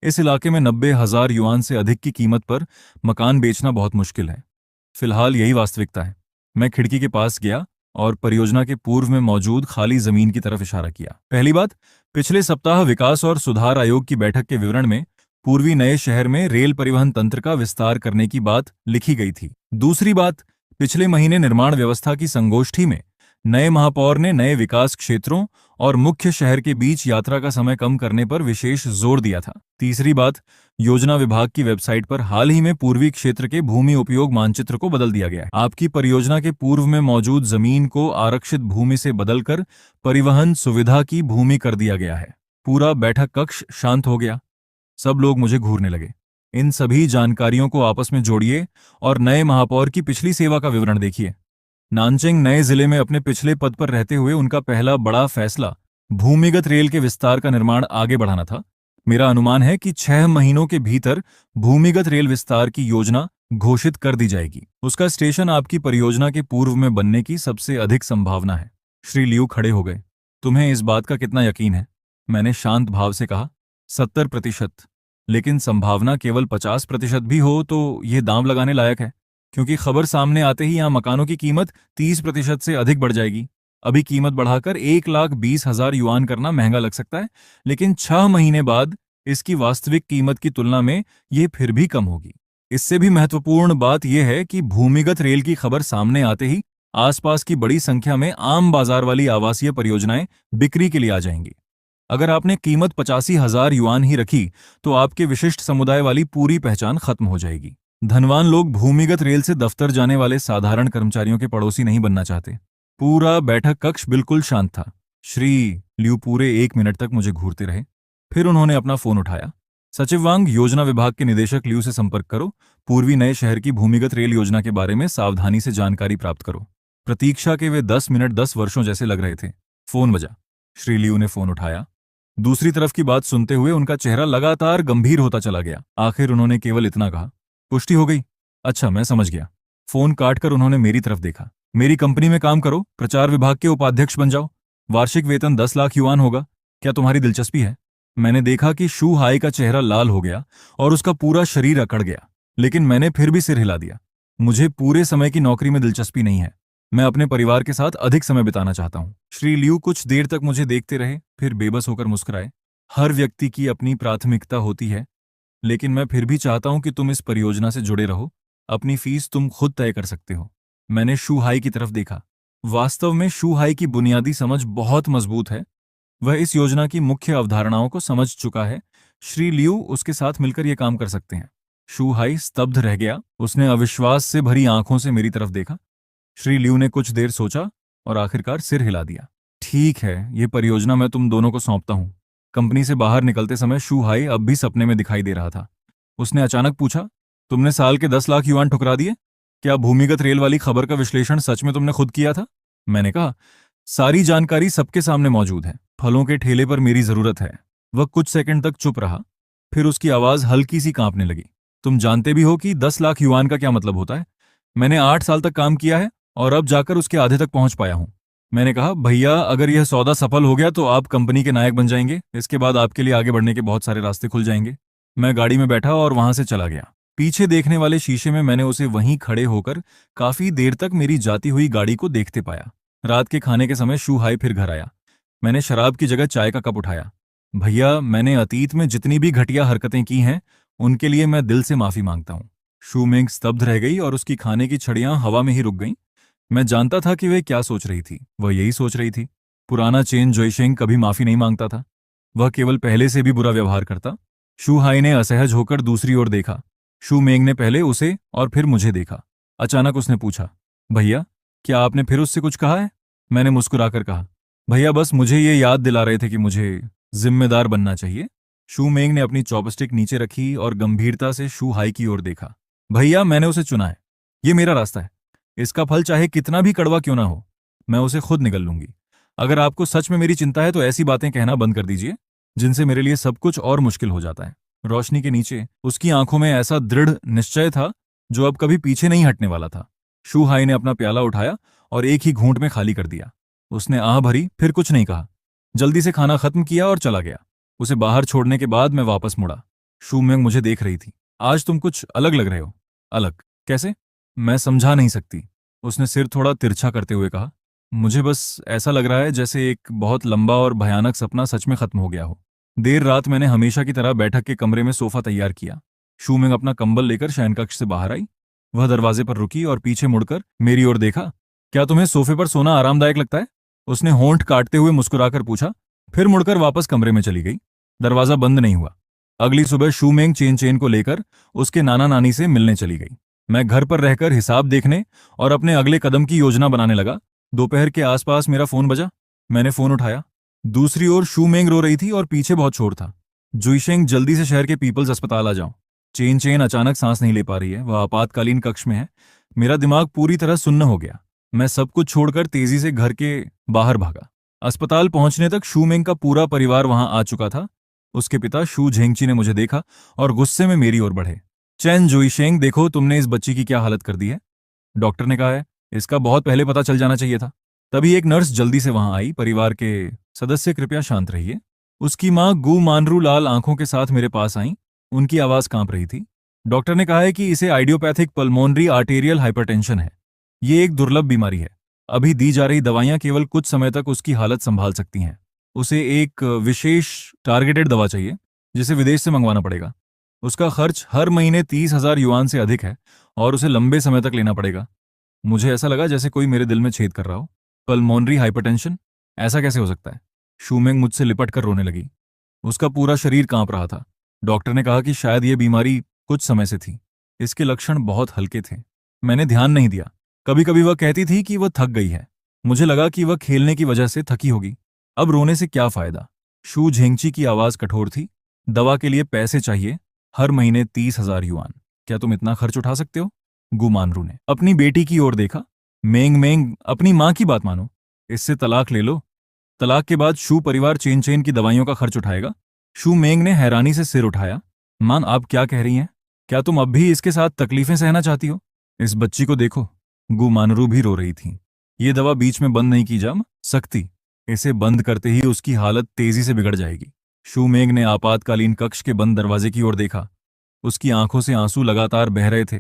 इस इलाके में 90,000 युआन से अधिक की कीमत पर मकान बेचना बहुत मुश्किल है। फिलहाल यही वास्तविकता है। मैं खिड़की के पास गया और परियोजना के पूर्व में मौजूद खाली जमीन की तरफ इशारा किया। पहली बात, पिछले सप्ताह विकास और सुधार आयोग की बैठक के विवरण में पूर्वी नए शहर में रेल परिवहन तंत्र का विस्तार करने की बात लिखी गई थी। दूसरी बात, पिछले महीने निर्माण व्यवस्था की संगोष्ठी में नए महापौर ने नए विकास क्षेत्रों और मुख्य शहर के बीच यात्रा का समय कम करने पर विशेष जोर दिया था। तीसरी बात, योजना विभाग की वेबसाइट पर हाल ही में पूर्वी क्षेत्र के भूमि उपयोग मानचित्र को बदल दिया गया है। आपकी परियोजना के पूर्व में मौजूद जमीन को आरक्षित भूमि से बदलकर परिवहन सुविधा की भूमि कर दिया गया है। पूरा बैठक कक्ष शांत हो गया। सब लोग मुझे घूरने लगे। इन सभी जानकारियों को आपस में जोड़िए और नए महापौर की पिछली सेवा का विवरण देखिए। नानचेंग नए जिले में अपने पिछले पद पर रहते हुए उनका पहला बड़ा फैसला भूमिगत रेल के विस्तार का निर्माण आगे बढ़ाना था। मेरा अनुमान है कि 6 महीनों के भीतर भूमिगत रेल विस्तार की योजना घोषित कर दी जाएगी। उसका स्टेशन आपकी परियोजना के पूर्व में बनने की सबसे अधिक संभावना है। श्री लियू खड़े हो गए। तुम्हें इस बात का कितना यकीन है? मैंने शांत भाव से कहा, 70%। लेकिन संभावना केवल 50% भी हो तो यह दांव लगाने लायक है, क्योंकि खबर सामने आते ही यहां मकानों की कीमत 30% से अधिक बढ़ जाएगी। अभी कीमत बढ़ाकर 1,20,000 युआन करना महंगा लग सकता है, लेकिन 6 महीने बाद इसकी वास्तविक कीमत की तुलना में यह फिर भी कम होगी। इससे भी महत्वपूर्ण बात यह है कि भूमिगत रेल की खबर सामने आते ही आसपास की बड़ी संख्या में आम बाजार वाली आवासीय परियोजनाएं बिक्री के लिए आ जाएंगी। अगर आपने कीमत 85,000 युआन ही रखी तो आपके विशिष्ट समुदाय वाली पूरी पहचान खत्म हो जाएगी। धनवान लोग भूमिगत रेल से दफ्तर जाने वाले साधारण कर्मचारियों के पड़ोसी नहीं बनना चाहते। पूरा बैठक कक्ष बिल्कुल शांत था। श्री लियू पूरे 1 मिनट तक मुझे घूरते रहे। फिर उन्होंने अपना फोन उठाया। सचिव वांग, योजना विभाग के निदेशक लियू से संपर्क करो। पूर्वी नए शहर की भूमिगत रेल योजना के बारे में सावधानी से जानकारी प्राप्त करो। प्रतीक्षा के वे 10 मिनट 10 वर्षों जैसे लग रहे थे। फोन बजा। श्री लियू ने फोन उठाया। दूसरी तरफ की बात सुनते हुए उनका चेहरा लगातार गंभीर होता चला गया। आखिर उन्होंने केवल इतना कहा, पुष्टि हो गई? अच्छा, मैं समझ गया। फोन काटकर उन्होंने मेरी तरफ देखा। मेरी कंपनी में काम करो, प्रचार विभाग के उपाध्यक्ष बन जाओ। वार्षिक वेतन 10 लाख युआन होगा। क्या तुम्हारी दिलचस्पी है? मैंने देखा कि शू हाई का चेहरा लाल हो गया और उसका पूरा शरीर अकड़ गया, लेकिन मैंने फिर भी सिर हिला दिया। मुझे पूरे समय की नौकरी में दिलचस्पी नहीं है। मैं अपने परिवार के साथ अधिक समय बिताना चाहता हूं। श्री लियू कुछ देर तक मुझे देखते रहे, फिर बेबस होकर मुस्कुराए। हर व्यक्ति की अपनी प्राथमिकता होती है, लेकिन मैं फिर भी चाहता हूं कि तुम इस परियोजना से जुड़े रहो। अपनी फीस तुम खुद तय कर सकते हो। मैंने शू हाई की तरफ देखा। वास्तव में शू हाई की बुनियादी समझ बहुत मजबूत है। वह इस योजना की मुख्य अवधारणाओं को समझ चुका है। श्री लियू उसके साथ मिलकर यह काम कर सकते हैं। शू हाई स्तब्ध रह गया। उसने अविश्वास से भरी आंखों से मेरी तरफ देखा। श्री लियू ने कुछ देर सोचा और आखिरकार सिर हिला दिया। ठीक है, ये परियोजना मैं तुम दोनों को सौंपता हूँ। कंपनी से बाहर निकलते समय शू हाई अब भी सपने में दिखाई दे रहा था। उसने अचानक पूछा, तुमने साल के 10 लाख युआन ठुकरा दिए? क्या भूमिगत रेल वाली खबर का विश्लेषण सच में तुमने खुद किया था? मैंने कहा, सारी जानकारी सबके सामने मौजूद है। फलों के ठेले पर मेरी जरूरत है। वह कुछ सेकंड तक चुप रहा, फिर उसकी आवाज हल्की सी कांपने लगी। तुम जानते भी हो कि 10 लाख युआन का क्या मतलब होता है? मैंने 8 साल तक काम किया है और अब जाकर उसके आधे तक पहुंच पाया हूं। मैंने कहा, भैया अगर यह सौदा सफल हो गया तो आप कंपनी के नायक बन जाएंगे। इसके बाद आपके लिए आगे बढ़ने के बहुत सारे रास्ते खुल जाएंगे। मैं गाड़ी में बैठा और वहां से चला गया। पीछे देखने वाले शीशे में मैंने उसे वहीं खड़े होकर काफी देर तक मेरी जाती हुई गाड़ी को देखते पाया। रात के खाने के समय शू हाई फिर घर आया। मैंने शराब की जगह चाय का कप उठाया। भैया, मैंने अतीत में जितनी भी घटिया हरकतें की हैं उनके लिए मैं दिल से माफी मांगता हूँ। शू मिंग स्तब्ध रह गई और उसकी खाने की छड़ियां हवा में ही रुक गईं। मैं जानता था कि वह क्या सोच रही थी। वह यही सोच रही थी, पुराना चेन जोइशेंग कभी माफी नहीं मांगता था। वह केवल पहले से भी बुरा व्यवहार करता। शू हाई ने असहज होकर दूसरी ओर देखा। शू मेंग ने पहले उसे और फिर मुझे देखा। अचानक उसने पूछा, भैया क्या आपने फिर उससे कुछ कहा है? मैंने मुस्कुराकर कहा, भैया बस मुझे ये याद दिला रहे थे कि मुझे जिम्मेदार बनना चाहिए। शू मेंग ने अपनी चॉपस्टिक नीचे रखी और गंभीरता से शू हाई की ओर देखा। भैया मैंने उसे चुना है। ये मेरा रास्ता है। इसका फल चाहे कितना भी कड़वा क्यों ना हो, मैं उसे खुद निगल लूंगी। अगर आपको सच में मेरी चिंता है तो ऐसी बातें कहना बंद कर दीजिए जिनसे मेरे लिए सब कुछ और मुश्किल हो जाता है। रोशनी के नीचे उसकी आंखों में ऐसा दृढ़ निश्चय था जो अब कभी पीछे नहीं हटने वाला था। शू हाई ने अपना प्याला उठाया और एक ही घूंट में खाली कर दिया। उसने आह भरी, फिर कुछ नहीं कहा। जल्दी से खाना खत्म किया और चला गया। उसे बाहर छोड़ने के बाद मैं वापस मुड़ा। शू मेंग मुझे देख रही थी। आज तुम कुछ अलग लग रहे हो। अलग कैसे? मैं समझा नहीं सकती। उसने सिर थोड़ा तिरछा करते हुए कहा, मुझे बस ऐसा लग रहा है जैसे एक बहुत लंबा और भयानक सपना सच में खत्म हो गया हो। देर रात मैंने हमेशा की तरह बैठक के कमरे में सोफा तैयार किया। शू मिंग अपना कंबल लेकर शयनकक्ष से बाहर आई। वह दरवाजे पर रुकी और पीछे मुड़कर मेरी ओर देखा। क्या तुम्हें सोफे पर सोना आरामदायक लगता है? उसने होंठ काटते हुए मुस्कुराकर पूछा, फिर मुड़कर वापस कमरे में चली गई। दरवाजा बंद नहीं हुआ। अगली सुबह शू मिंग चेन चेन को लेकर उसके नाना नानी से मिलने चली गई। मैं घर पर रहकर हिसाब देखने और अपने अगले कदम की योजना बनाने लगा। दोपहर के आसपास मेरा फोन बजा। मैंने फोन उठाया। दूसरी ओर शू मेंग रो रही थी और पीछे बहुत शोर था। जुइशेंग, जल्दी से शहर के पीपल्स अस्पताल आ जाओ। चेन चेन अचानक सांस नहीं ले पा रही है, वह आपातकालीन कक्ष में है। मेरा दिमाग पूरी तरह सुन्न हो गया। मैं सब कुछ छोड़कर तेजी से घर के बाहर भागा। अस्पताल पहुंचने तक शू मेंग का पूरा परिवार वहां आ चुका था। उसके पिता शू झेंगची ने मुझे देखा और गुस्से में मेरी ओर बढ़े। चैन जुइशेंग, देखो तुमने इस बच्ची की क्या हालत कर दी है। डॉक्टर ने कहा है इसका बहुत पहले पता चल जाना चाहिए था। तभी एक नर्स जल्दी से वहां आई। परिवार के सदस्य कृपया शांत रहिए। उसकी मां गु मानरू लाल आंखों के साथ मेरे पास आई। उनकी आवाज कांप रही थी। डॉक्टर ने कहा है कि इसे आइडियोपैथिक पल्मोनरी आर्टेरियल हाइपरटेंशन है। ये एक दुर्लभ बीमारी है। अभी दी जा रही दवाइयां केवल कुछ समय तक उसकी हालत संभाल सकती हैं। उसे एक विशेष टारगेटेड दवा चाहिए जिसे विदेश से मंगवाना पड़ेगा। उसका खर्च हर महीने 30,000 युआन से अधिक है और उसे लंबे समय तक लेना पड़ेगा। मुझे ऐसा लगा जैसे कोई मेरे दिल में छेद कर रहा हो। पल्मोनरी हाइपरटेंशन, ऐसा कैसे हो सकता है? शूमेंग मुझसे लिपट कर रोने लगी। उसका पूरा शरीर कांप रहा था। डॉक्टर ने कहा कि शायद ये बीमारी कुछ समय से थी। इसके लक्षण बहुत हल्के थे। मैंने ध्यान नहीं दिया। कभी कभी वह कहती थी कि वह थक गई है। मुझे लगा कि वह खेलने की वजह से थकी होगी। अब रोने से क्या फायदा? शू झेंगची की आवाज कठोर थी। दवा के लिए पैसे चाहिए, हर महीने 30,000 युआन। क्या तुम इतना खर्च उठा सकते हो? गुमानरू ने अपनी बेटी की ओर देखा। मेंग मेंग, अपनी मां की बात मानो। इससे तलाक ले लो। तलाक के बाद शू परिवार चेन चेन की दवाइयों का खर्च उठाएगा। शू मेंग ने हैरानी से सिर उठाया। मां, आप क्या कह रही हैं? क्या तुम अब भी इसके साथ तकलीफें सहना चाहती हो? इस बच्ची को देखो। गुमानरू भी रो रही थी। ये दवा बीच में बंद नहीं की जा सकती। इसे बंद करते ही उसकी हालत तेजी से बिगड़ जाएगी। शू मेंग ने आपातकालीन कक्ष के बंद दरवाजे की ओर देखा। उसकी आंखों से आंसू लगातार बह रहे थे,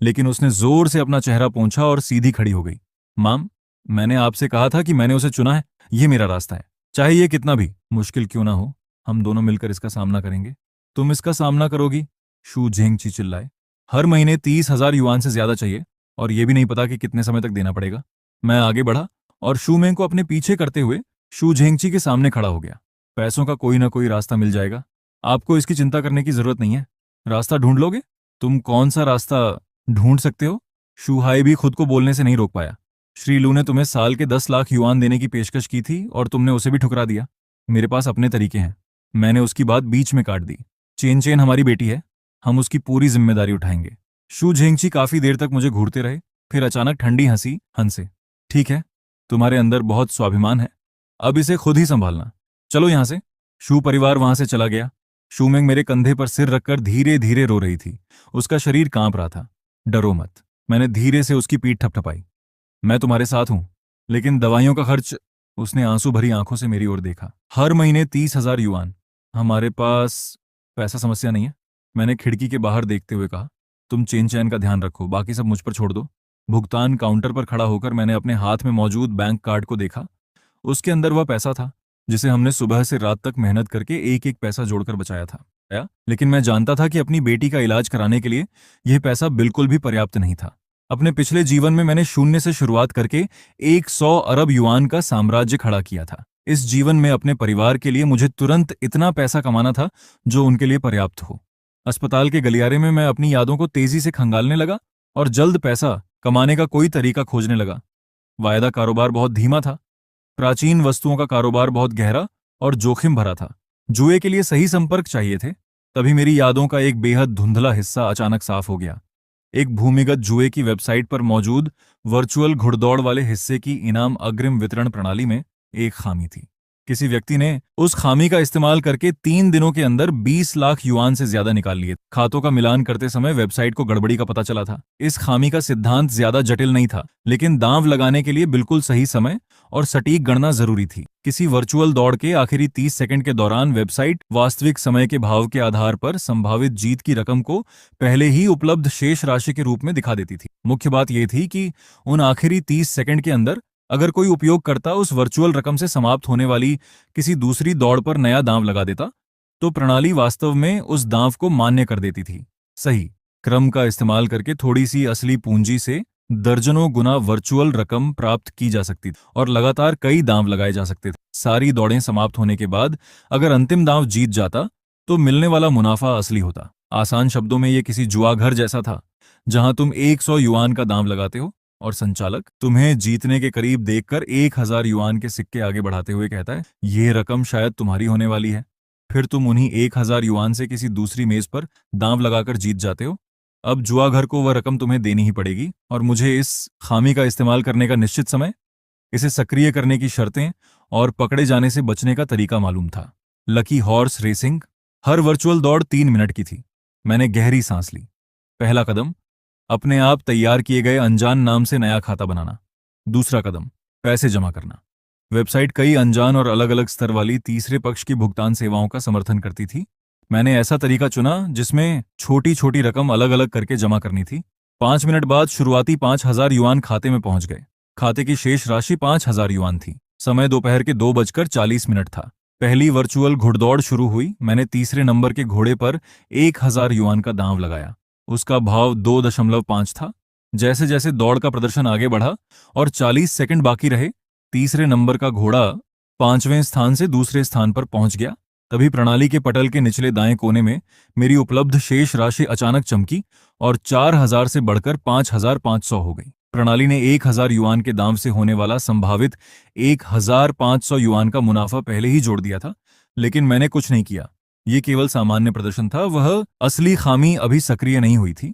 लेकिन उसने जोर से अपना चेहरा पोंछा और सीधी खड़ी हो गई। माम, मैंने आपसे कहा था कि मैंने उसे चुना है। ये मेरा रास्ता है। चाहे ये कितना भी मुश्किल क्यों ना हो, हम दोनों मिलकर इसका सामना करेंगे। तुम इसका सामना करोगी? शू झेंगची चिल्लाए। हर महीने 30,000 युआन से ज्यादा चाहिए और ये भी नहीं पता कि कितने समय तक देना पड़ेगा। मैं आगे बढ़ा और शू मेंग को अपने पीछे करते हुए शू झेंगची के सामने खड़ा हो गया। पैसों का कोई ना कोई रास्ता मिल जाएगा। आपको इसकी चिंता करने की जरूरत नहीं है। रास्ता ढूंढ लोगे? तुम कौन सा रास्ता ढूंढ सकते हो? शू हाई भी खुद को बोलने से नहीं रोक पाया। श्री लू ने तुम्हें साल के 10 लाख युआन देने की पेशकश की थी और तुमने उसे भी ठुकरा दिया। मेरे पास अपने तरीके हैं। मैंने उसकी बात बीच में काट दी। चेन चेन हमारी बेटी है, हम उसकी पूरी जिम्मेदारी उठाएंगे। शू झेंगची काफी देर तक मुझे घूरते रहे, फिर अचानक ठंडी हंसी हंसे। ठीक है, तुम्हारे अंदर बहुत स्वाभिमान है, अब इसे खुद ही संभालना। चलो यहां से। शू परिवार वहां से चला गया। शूमेंग मेरे कंधे पर सिर रखकर धीरे धीरे रो रही थी। उसका शरीर कांप रहा था। डरो मत, मैंने धीरे से उसकी पीठ थपथपाई। मैं तुम्हारे साथ हूं, लेकिन दवाइयों का खर्च। उसने आंसू भरी आंखों से मेरी ओर देखा। हर महीने 30,000 युआन। हमारे पास पैसा समस्या नहीं है, मैंने खिड़की के बाहर देखते हुए कहा। तुम चेन चैन का ध्यान रखो, बाकी सब मुझ पर छोड़ दो। भुगतान काउंटर पर खड़ा होकर मैंने अपने हाथ में मौजूद बैंक कार्ड को देखा। उसके अंदर वह पैसा था जिसे हमने सुबह से रात तक मेहनत करके एक एक पैसा जोड़कर बचाया था। लेकिन मैं जानता था कि अपनी बेटी का इलाज कराने के लिए यह पैसा बिल्कुल भी पर्याप्त नहीं था। अपने पिछले जीवन में मैंने शून्य से शुरुआत करके 100 अरब युआन का साम्राज्य खड़ा किया था। इस जीवन में अपने परिवार के लिए मुझे तुरंत इतना पैसा कमाना था जो उनके लिए पर्याप्त हो। अस्पताल के गलियारे में मैं अपनी यादों को तेजी से खंगालने लगा और जल्द पैसा कमाने का कोई तरीका खोजने लगा। वायदा कारोबार बहुत धीमा था। प्राचीन वस्तुओं का कारोबार बहुत गहरा और जोखिम भरा था। जुए के लिए सही संपर्क चाहिए थे। तभी मेरी यादों का एक बेहद धुंधला हिस्सा अचानक साफ हो गया। एक भूमिगत जुए की वेबसाइट पर मौजूद वर्चुअल घुड़दौड़ वाले हिस्से की इनाम अग्रिम वितरण प्रणाली में एक खामी थी। किसी व्यक्ति ने उस खामी का इस्तेमाल करके 3 दिनों के अंदर 20 लाख युआन से ज्यादा निकाल लिए। खातों का मिलान करते समय वेबसाइट को गड़बड़ी का पता चला था। इस खामी का सिद्धांत ज्यादा जटिल नहीं था, लेकिन दांव लगाने के लिए बिल्कुल सही समय और सटीक गणना जरूरी थी। किसी वर्चुअल दौड़ के आखिरी 30 सेकंड के दौरान वेबसाइट वास्तविक समय के भाव के आधार पर संभावित जीत की रकम को पहले ही उपलब्ध शेष राशि के रूप में दिखा देती थी। मुख्य बात यह थी कि उन आखिरी 30 सेकंड के अंदर अगर कोई उपयोगकर्ता उस वर्चुअल रकम से समाप्त होने वाली किसी दूसरी दौड़ पर नया दांव लगा देता, तो प्रणाली वास्तव में उस दांव को मान्य कर देती थी। सही क्रम का इस्तेमाल करके थोड़ी सी असली पूंजी से दर्जनों गुना वर्चुअल रकम प्राप्त की जा सकती थी और लगातार कई दांव लगाए जा सकते थे। सारी दौड़ें समाप्त होने के बाद अगर अंतिम दांव जीत जाता तो मिलने वाला मुनाफा असली होता। आसान शब्दों में यह किसी जुआ घर जैसा था, जहां तुम 100 युआन का दांव लगाते हो और संचालक तुम्हें जीतने के करीब देखकर 1000 युआन के सिक्के आगे बढ़ाते हुए कहता है, ये रकम शायद तुम्हारी होने वाली है। फिर तुम उन्हीं 1000 युआन से किसी दूसरी मेज पर दांव लगाकर जीत जाते हो। अब जुआ घर को वह रकम तुम्हें देनी ही पड़ेगी और मुझे इस खामी का इस्तेमाल करने का निश्चित समय, इसे सक्रिय करने की शर्तें और पकड़े जाने से बचने का तरीका मालूम था। Lucky horse racing. हर वर्चुअल दौड़ 3 मिनट की थी। मैंने गहरी सांस ली। पहला कदम, अपने आप तैयार किए गए अनजान नाम से नया खाता बनाना। दूसरा कदम, पैसे जमा करना। वेबसाइट कई अनजान और अलग अलग स्तर वाली तीसरे पक्ष की भुगतान सेवाओं का समर्थन करती थी। मैंने ऐसा तरीका चुना जिसमें छोटी छोटी रकम अलग अलग करके जमा करनी थी। 5 मिनट बाद शुरुआती 5,000 युआन खाते में पहुंच गए। खाते की शेष राशि 5,000 युआन थी। समय दोपहर के 2:40 था। पहली वर्चुअल घुड़दौड़ शुरू हुई। मैंने तीसरे नंबर के घोड़े पर 1000 युआन का दांव लगाया। उसका भाव 2.5 था। जैसे जैसे दौड़ का प्रदर्शन आगे बढ़ा और 40 सेकंड बाकी रहे, तीसरे नंबर का घोड़ा 5वें स्थान से दूसरे स्थान पर पहुंच गया। तभी प्रणाली के पटल के निचले दाएं कोने में मेरी उपलब्ध शेष राशि अचानक चमकी और 4000 से बढ़कर 5500 हो गई। प्रणाली ने 1000 युआन के दाम से होने वाला संभावित 1500 युआन का मुनाफा पहले ही जोड़ दिया था, लेकिन मैंने कुछ नहीं किया। ये केवल सामान्य प्रदर्शन था, वह असली खामी अभी सक्रिय नहीं हुई थी।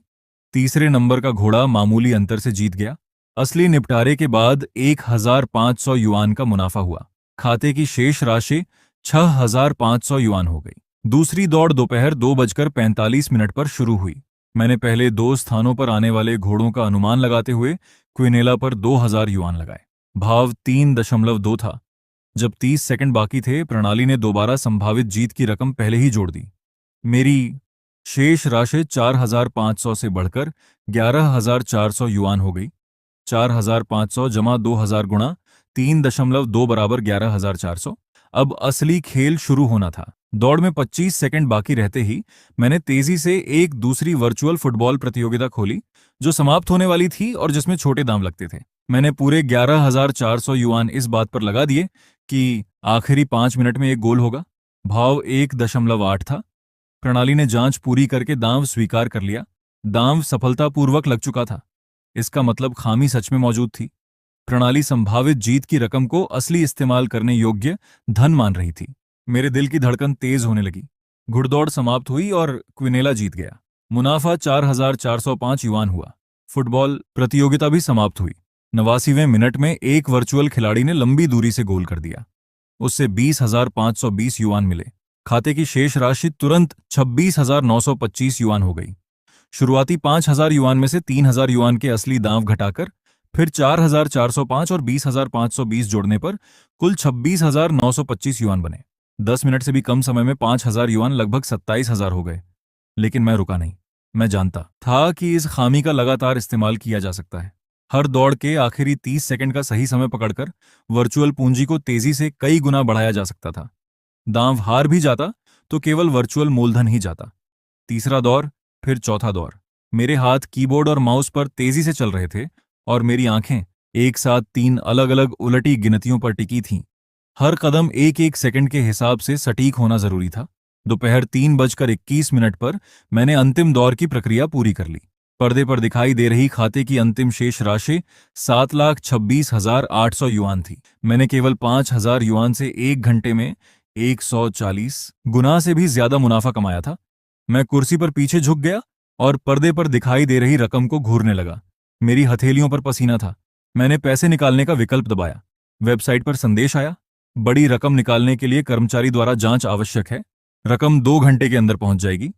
तीसरे नंबर का घोड़ा मामूली अंतर से जीत गया। असली निपटारे के बाद 1500 युआन का मुनाफा हुआ। खाते की शेष राशि 6500 युआन हो गई। दूसरी दौड़ दोपहर 2:45 पर शुरू हुई। मैंने पहले 2 स्थानों पर आने वाले घोड़ों का अनुमान लगाते हुए क्विनेला पर 2000 युआन लगाए। भाव 3.2 था। जब 30 सेकंड बाकी थे, प्रणाली ने दोबारा संभावित जीत की रकम पहले ही जोड़ दी। मेरी शेष राशि 4500 से बढ़कर 11400 युआन हो गई। 4500 जमा 2000 गुणा 3.2 बराबर 11400। अब असली खेल शुरू होना था। दौड़ में 25 सेकंड बाकी रहते ही मैंने तेजी से एक दूसरी वर्चुअल फुटबॉल प्रतियोगिता खोली जो समाप्त होने वाली थी और जिसमें छोटे दाम लगते थे। मैंने पूरे 11400 युआन इस बात पर लगा दिए कि आखिरी 5 मिनट में एक गोल होगा। भाव 1.8 था। प्रणाली ने जांच पूरी करके दांव स्वीकार कर लिया। दांव सफलतापूर्वक लग चुका था। इसका मतलब खामी सच में मौजूद थी। प्रणाली संभावित जीत की रकम को असली इस्तेमाल करने योग्य धन मान रही थी। मेरे दिल की धड़कन तेज होने लगी। घुड़दौड़ समाप्त हुई और क्विनेला जीत गया। मुनाफा 4,405 युआन हुआ। फुटबॉल प्रतियोगिता भी समाप्त हुई। 89वें मिनट में एक वर्चुअल खिलाड़ी ने लंबी दूरी से गोल कर दिया। उससे 20,520 युआन मिले। खाते की शेष राशि तुरंत 26,925 युआन हो गई। शुरुआती 5,000 युआन में से 3,000 युआन के असली दांव घटाकर फिर 4,405 और 20,520 जोड़ने पर कुल 26,925 युआन बने। 10 मिनट से भी कम समय में 5,000 युआन लगभग 27,000 हो गए। लेकिन मैं रुका नहीं। मैं जानता था कि इस खामी का लगातार इस्तेमाल किया जा सकता है। हर दौड़ के आखिरी 30 सेकंड का सही समय पकड़कर वर्चुअल पूंजी को तेजी से कई गुना बढ़ाया जा सकता था। दांव हार भी जाता तो केवल वर्चुअल मूलधन ही जाता। तीसरा दौर, फिर चौथा दौर। मेरे हाथ कीबोर्ड और माउस पर तेजी से चल रहे थे और मेरी आंखें एक साथ 3 अलग अलग उलटी गिनतियों पर टिकी थीं। हर कदम एक एक सेकंड के हिसाब से सटीक होना जरूरी था। दोपहर 3:21 पर मैंने अंतिम दौर की प्रक्रिया पूरी कर ली। पर्दे पर दिखाई दे रही खाते की अंतिम शेष राशि 7,26,800 युआन थी। मैंने केवल 5,000 युआन से 1 घंटे में 140 गुना से भी ज्यादा मुनाफा कमाया था। मैं कुर्सी पर पीछे झुक गया और पर्दे पर दिखाई दे रही रकम को घूरने लगा। मेरी हथेलियों पर पसीना था। मैंने पैसे निकालने का विकल्प दबाया। वेबसाइट पर संदेश आया, बड़ी रकम निकालने के लिए कर्मचारी द्वारा जांच आवश्यक है। रकम 2 घंटे के अंदर पहुंच जाएगी।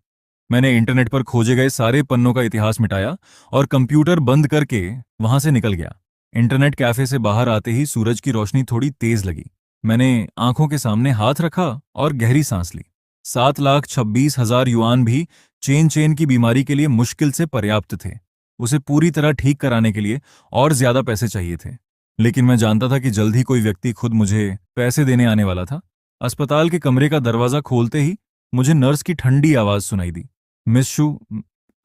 मैंने इंटरनेट पर खोजे गए सारे पन्नों का इतिहास मिटाया और कंप्यूटर बंद करके वहां से निकल गया। इंटरनेट कैफे से बाहर आते ही सूरज की रोशनी थोड़ी तेज लगी। मैंने आंखों के सामने हाथ रखा और गहरी सांस ली। 7,26,000 युआन भी चेन चेन की बीमारी के लिए मुश्किल से पर्याप्त थे। उसे पूरी तरह ठीक कराने के लिए और ज्यादा पैसे चाहिए थे। लेकिन मैं जानता था कि जल्द ही कोई व्यक्ति खुद मुझे पैसे देने आने वाला था। अस्पताल के कमरे का दरवाजा खोलते ही मुझे नर्स की ठंडी आवाज सुनाई दी। मिस शू,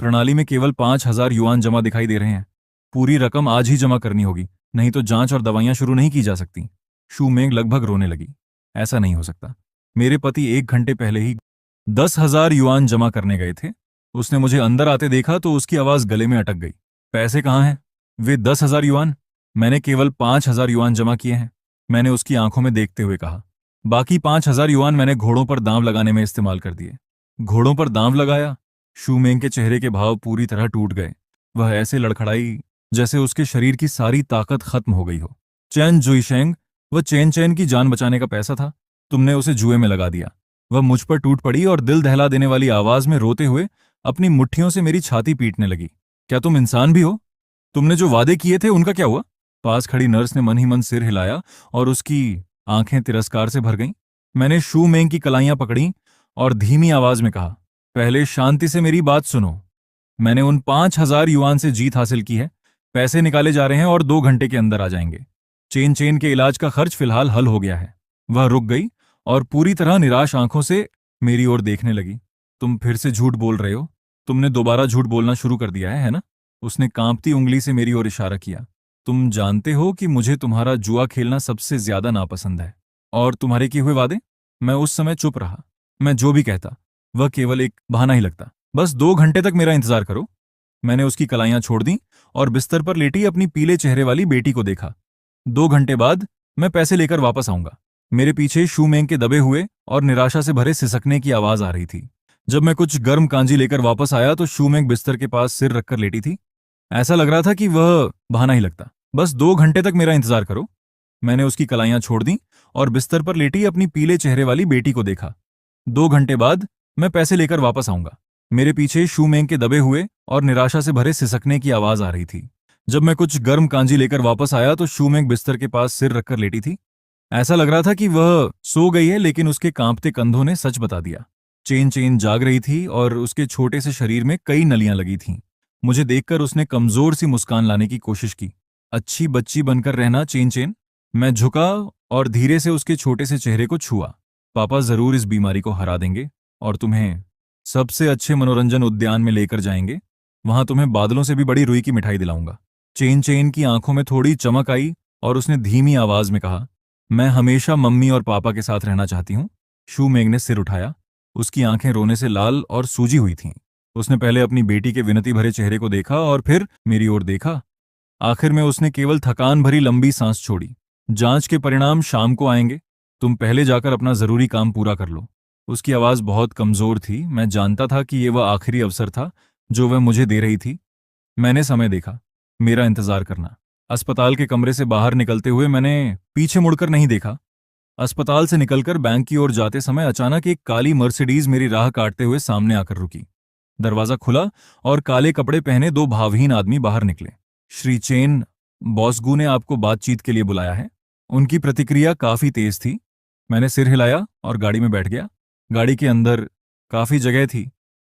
प्रणाली में केवल 5,000 युआन जमा दिखाई दे रहे हैं। पूरी रकम आज ही जमा करनी होगी, नहीं तो जांच और दवाइयां शुरू नहीं की जा सकती। शू मेंग लगभग रोने लगी। ऐसा नहीं हो सकता। मेरे पति 1 घंटे पहले ही 10,000 युआन जमा करने गए थे। उसने मुझे अंदर आते देखा तो उसकी आवाज गले में अटक गई। पैसे कहाँ हैं? वे 10,000 युआन। मैंने केवल 5,000 युआन जमा किए हैं, मैंने उसकी आंखों में देखते हुए कहा। बाकी 5,000 युआन मैंने घोड़ों पर दांव लगाने में इस्तेमाल कर दिए। घोड़ों पर दांव लगाया? शू मेंग के चेहरे के भाव पूरी तरह टूट गए। वह ऐसे लड़खड़ाई जैसे उसके शरीर की सारी ताकत खत्म हो गई हो। चैन जुईशेंग, वह चैन चैन की जान बचाने का पैसा था, तुमने उसे जुए में लगा दिया। वह मुझ पर टूट पड़ी और दिल दहला देने वाली आवाज में रोते हुए अपनी मुट्ठियों से मेरी छाती पीटने लगी। क्या तुम इंसान भी हो? तुमने जो वादे किए थे उनका क्या हुआ? पास खड़ी नर्स ने मन ही मन सिर हिलाया और उसकी आंखें तिरस्कार से भर गईं। मैंने शू मेंग की कलाइयां पकड़ी और धीमी आवाज में कहा, पहले शांति से मेरी बात सुनो। मैंने उन 5,000 युआन से जीत हासिल की है। पैसे निकाले जा रहे हैं और 2 घंटे के अंदर आ जाएंगे। चेन चेन के इलाज का खर्च फिलहाल हल हो गया है। वह रुक गई और पूरी तरह निराश आंखों से मेरी ओर देखने लगी। तुम फिर से झूठ बोल रहे हो। तुमने दोबारा झूठ बोलना शुरू कर दिया है ना? उसने कांपती उंगली से मेरी ओर इशारा किया। तुम जानते हो कि मुझे तुम्हारा जुआ खेलना सबसे ज्यादा नापसंद है। और तुम्हारे किए हुए वादे? मैं उस समय चुप रहा। मैं जो भी कहता वह केवल एक बहाना ही लगता। बस 2 घंटे तक मेरा इंतजार करो। मैंने उसकी कलाइयां छोड़ दी और बिस्तर पर लेटी अपनी पीले चेहरे वाली बेटी को देखा। 2 घंटे बाद मैं पैसे लेकर वापस आऊंगा। मेरे पीछे शू मेंग के दबे हुए और निराशा से भरे सिसकने की आवाज आ रही थी। जब मैं कुछ गर्म कांजी लेकर वापस आया तो शू मेंग बिस्तर के पास सिर रखकर लेटी थी। ऐसा लग रहा था कि वह बहाना ही लगता। बस 2 घंटे तक मेरा इंतजार करो। मैंने उसकी कलाइयां छोड़ दी और बिस्तर पर लेटी अपनी पीले चेहरे वाली बेटी को देखा। 2 घंटे बाद मैं पैसे लेकर वापस आऊंगा। मेरे पीछे शू मेंग के दबे हुए और निराशा से भरे सिसकने की आवाज आ रही थी। जब मैं कुछ गर्म कांजी लेकर वापस आया तो शू मेंग बिस्तर के पास सिर रखकर लेटी थी। ऐसा लग रहा था कि वह सो गई है, लेकिन उसके कांपते कंधों ने सच बता दिया। चेन चेन जाग रही थी और उसके छोटे से शरीर में कई नलियां लगी थीं। मुझे देखकर उसने कमजोर सी मुस्कान लाने की कोशिश की। अच्छी बच्ची बनकर रहना चेन चेन। मैं झुका और धीरे से उसके छोटे से चेहरे को छुआ। पापा जरूर इस बीमारी को हरा देंगे और तुम्हें सबसे अच्छे मनोरंजन उद्यान में लेकर जाएंगे। वहां तुम्हें बादलों से भी बड़ी रुई की मिठाई दिलाऊंगा। चेन चेन की आंखों में थोड़ी चमक आई और उसने धीमी आवाज में कहा, मैं हमेशा मम्मी और पापा के साथ रहना चाहती हूँ। शू मेंग ने सिर उठाया। उसकी आंखें रोने से लाल और सूजी हुई थीं। उसने पहले अपनी बेटी के विनती भरे चेहरे को देखा और फिर मेरी ओर देखा। आखिर में उसने केवल थकान भरी लंबी सांस छोड़ी। जांच के परिणाम शाम को आएंगे। तुम पहले जाकर अपना जरूरी काम पूरा कर लो। उसकी आवाज बहुत कमजोर थी। मैं जानता था कि यह वह आखिरी अवसर था जो वह मुझे दे रही थी। मैंने समय देखा। मेरा इंतजार करना। अस्पताल के कमरे से बाहर निकलते हुए मैंने पीछे मुड़कर नहीं देखा। अस्पताल से निकलकर बैंक की ओर जाते समय अचानक एक काली मर्सिडीज मेरी राह काटते हुए सामने आकर रुकी। दरवाजा खुला और काले कपड़े पहने दो भावहीन आदमी बाहर निकले। श्री चेन, बॉसगू ने आपको बातचीत के लिए बुलाया है। उनकी प्रतिक्रिया काफी तेज थी। मैंने सिर हिलाया और गाड़ी में बैठ गया। गाड़ी के अंदर काफी जगह थी।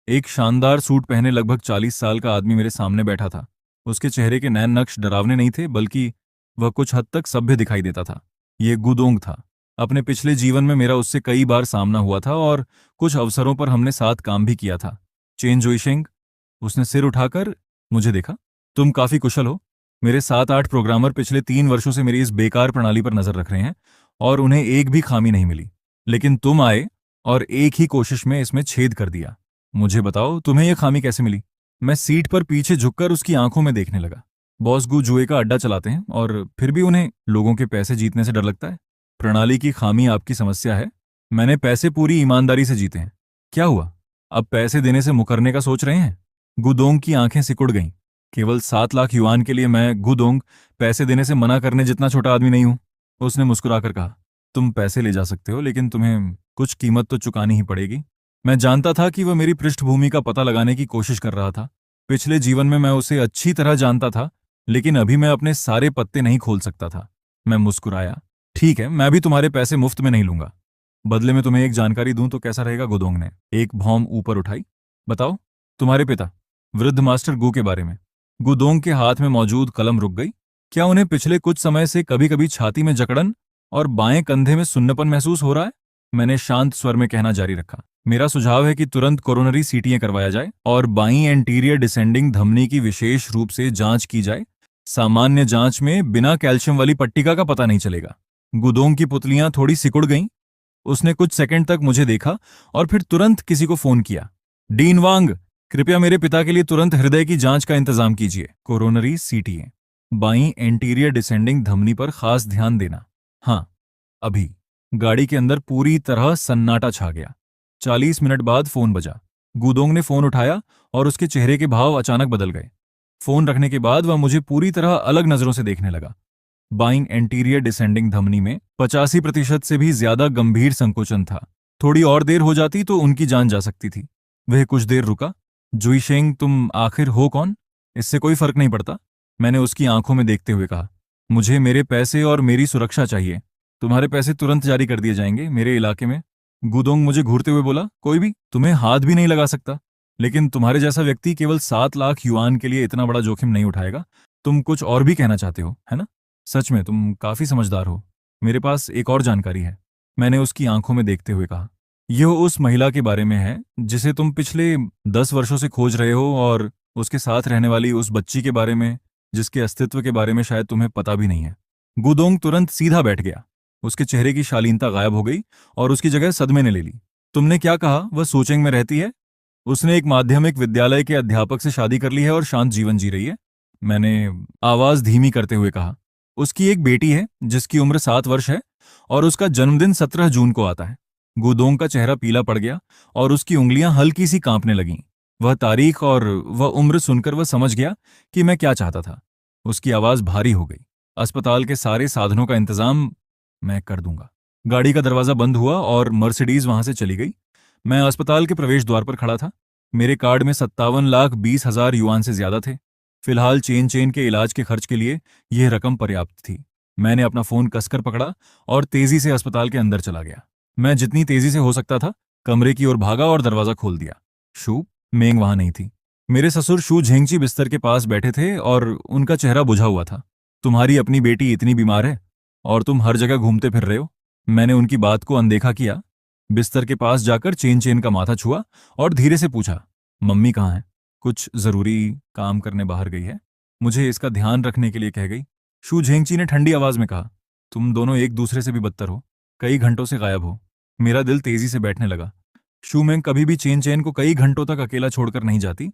एक शानदार सूट पहने लगभग 40 साल का आदमी मेरे सामने बैठा था। उसके चेहरे के नैन नक्श डरावने नहीं थे, बल्कि वह कुछ हद तक सभ्य दिखाई देता था। ये गुदोंग था। अपने पिछले जीवन में मेरा उससे कई बार सामना हुआ था और कुछ अवसरों पर हमने साथ काम भी किया था। चेन जोइशेंग, उसने सिर उठाकर मुझे देखा। तुम काफी कुशल हो। मेरे 7-8 प्रोग्रामर पिछले 3 वर्षों से मेरी इस बेकार प्रणाली पर नजर रख रहे हैं और उन्हें एक भी खामी नहीं मिली। लेकिन तुम आए और एक ही कोशिश में इसमें छेद कर दिया। मुझे बताओ, तुम्हें यह खामी कैसे मिली? मैं सीट पर पीछे झुककर उसकी आंखों में देखने लगा। बॉस गू जुए का अड्डा चलाते हैं और फिर भी उन्हें लोगों के पैसे जीतने से डर लगता है। प्रणाली की खामी आपकी समस्या है। मैंने पैसे पूरी ईमानदारी से जीते हैं। क्या हुआ? अब पैसे देने से मुकरने का सोच रहे हैं? गुदोंग की आंखें सिकुड़ गईं। केवल 7 लाख युआन के लिए मैं गुदोंग पैसे देने से मना करने जितना छोटा आदमी नहीं हूं। उसने मुस्कुराकर कहा, तुम पैसे ले जा सकते हो, लेकिन तुम्हें कुछ कीमत तो चुकानी ही पड़ेगी। मैं जानता था कि वह मेरी पृष्ठभूमि का पता लगाने की कोशिश कर रहा था। पिछले जीवन में मैं उसे अच्छी तरह जानता था, लेकिन अभी मैं अपने सारे पत्ते नहीं खोल सकता था। मैं मुस्कुराया। ठीक है, मैं भी तुम्हारे पैसे मुफ्त में नहीं लूंगा। बदले में तुम्हें एक जानकारी दूं तो कैसा रहेगा? गुदोंग ने एक भौं ऊपर उठाई। बताओ, तुम्हारे पिता वृद्ध मास्टर गू के बारे में। गुदोंग के हाथ में मौजूद कलम रुक गई। क्या उन्हें पिछले कुछ समय से कभी कभी छाती में जकड़न और बाएं कंधे में सुन्नपन महसूस हो रहा है? मैंने शांत स्वर में कहना जारी रखा। मेरा सुझाव है कि तुरंत कोरोनरी सीटीएं करवाया जाए और बाईं एंटीरियर डिसेंडिंग धमनी की विशेष रूप से जांच की जाए। सामान्य जांच में बिना कैल्शियम वाली पट्टिका का पता नहीं चलेगा। गुदोंग की पुतलियां थोड़ी सिकुड़ गईं। उसने कुछ सेकंड तक मुझे देखा और फिर तुरंत किसी को फोन किया। डीन वांग, कृपया मेरे पिता के लिए तुरंत हृदय की जांच का इंतजाम कीजिए। कोरोनरी सीटीए, बाईं एंटीरियर डिसेंडिंग धमनी पर खास ध्यान देना। हाँ, अभी। गाड़ी के अंदर पूरी तरह सन्नाटा छा गया। 40 मिनट बाद फोन बजा। गुदोंग ने फोन उठाया और उसके चेहरे के भाव अचानक बदल गए। फोन रखने के बाद वह मुझे पूरी तरह अलग नजरों से देखने लगा। बाइंग एंटीरियर डिसेंडिंग धमनी में 85% से भी ज्यादा गंभीर संकोचन था। थोड़ी और देर हो जाती तो उनकी जान जा सकती थी। वह कुछ देर रुका। जुईशेंग, तुम आखिर हो कौन? इससे कोई फर्क नहीं पड़ता, मैंने उसकी आंखों में देखते हुए कहा। मुझे मेरे पैसे और मेरी सुरक्षा चाहिए। तुम्हारे पैसे तुरंत जारी कर दिए जाएंगे मेरे इलाके में। गुदोंग मुझे घूरते हुए बोला, कोई भी तुम्हें हाथ भी नहीं लगा सकता। लेकिन तुम्हारे जैसा व्यक्ति केवल 7 लाख युआन के लिए इतना बड़ा जोखिम नहीं उठाएगा। तुम कुछ और भी कहना चाहते हो, है ना? सच में तुम काफी समझदार हो। मेरे पास एक और जानकारी है, मैंने उसकी आंखों में देखते हुए कहा। यह उस महिला के बारे में है जिसे तुम पिछले 10 वर्षों से खोज रहे हो, और उसके साथ रहने वाली उस बच्ची के बारे में जिसके अस्तित्व के बारे में शायद तुम्हें पता भी नहीं है। गुदोंग तुरंत सीधा बैठ गया। उसके चेहरे की शालीनता गायब हो गई और उसकी जगह सदमे ने ले ली। तुमने क्या कहा? वह सोचेंग में रहती है। उसने एक माध्यमिक विद्यालय के अध्यापक से शादी कर ली है और शांत जीवन जी रही है, मैंने आवाज धीमी करते हुए कहा। उसकी एक बेटी है जिसकी उम्र 7 वर्ष है और उसका जन्मदिन 17 जून को आता है। गुदोंग का चेहरा पीला पड़ गया और उसकी उंगलियां हल्की सी कांपने लगीं। वह तारीख और वह उम्र सुनकर वह समझ गया कि मैं क्या चाहता था। उसकी आवाज भारी हो गई। अस्पताल के सारे साधनों का इंतजाम मैं कर दूंगा। गाड़ी का दरवाजा बंद हुआ और मर्सिडीज वहां से चली गई। मैं अस्पताल के प्रवेश द्वार पर खड़ा था। मेरे कार्ड में 57,20,000 युआन से ज्यादा थे। फिलहाल चेन चेन के इलाज के खर्च के लिए यह रकम पर्याप्त थी। मैंने अपना फोन कसकर पकड़ा और तेजी से अस्पताल के अंदर चला गया। मैं जितनी तेजी से हो सकता था कमरे की ओर भागा और दरवाजा खोल दिया। शू मेंग वहां नहीं थी। मेरे ससुर शू झेंगची बिस्तर के पास बैठे थे और उनका चेहरा बुझा हुआ था। तुम्हारी अपनी बेटी इतनी बीमार है और तुम हर जगह घूमते फिर रहे हो। मैंने उनकी बात को अनदेखा किया। बिस्तर के पास जाकर चेन चेन का माथा छुआ और धीरे से पूछा, मम्मी कहाँ है? कुछ जरूरी काम करने बाहर गई है, मुझे इसका ध्यान रखने के लिए कह गई। शू झेंगची ने ठंडी आवाज में कहा, तुम दोनों एक दूसरे से भी बदतर हो, कई घंटों से गायब हो। मेरा दिल तेजी से बैठने लगा। शू मेंग कभी भी चेन चेन को कई घंटों तक अकेला छोड़कर नहीं जाती।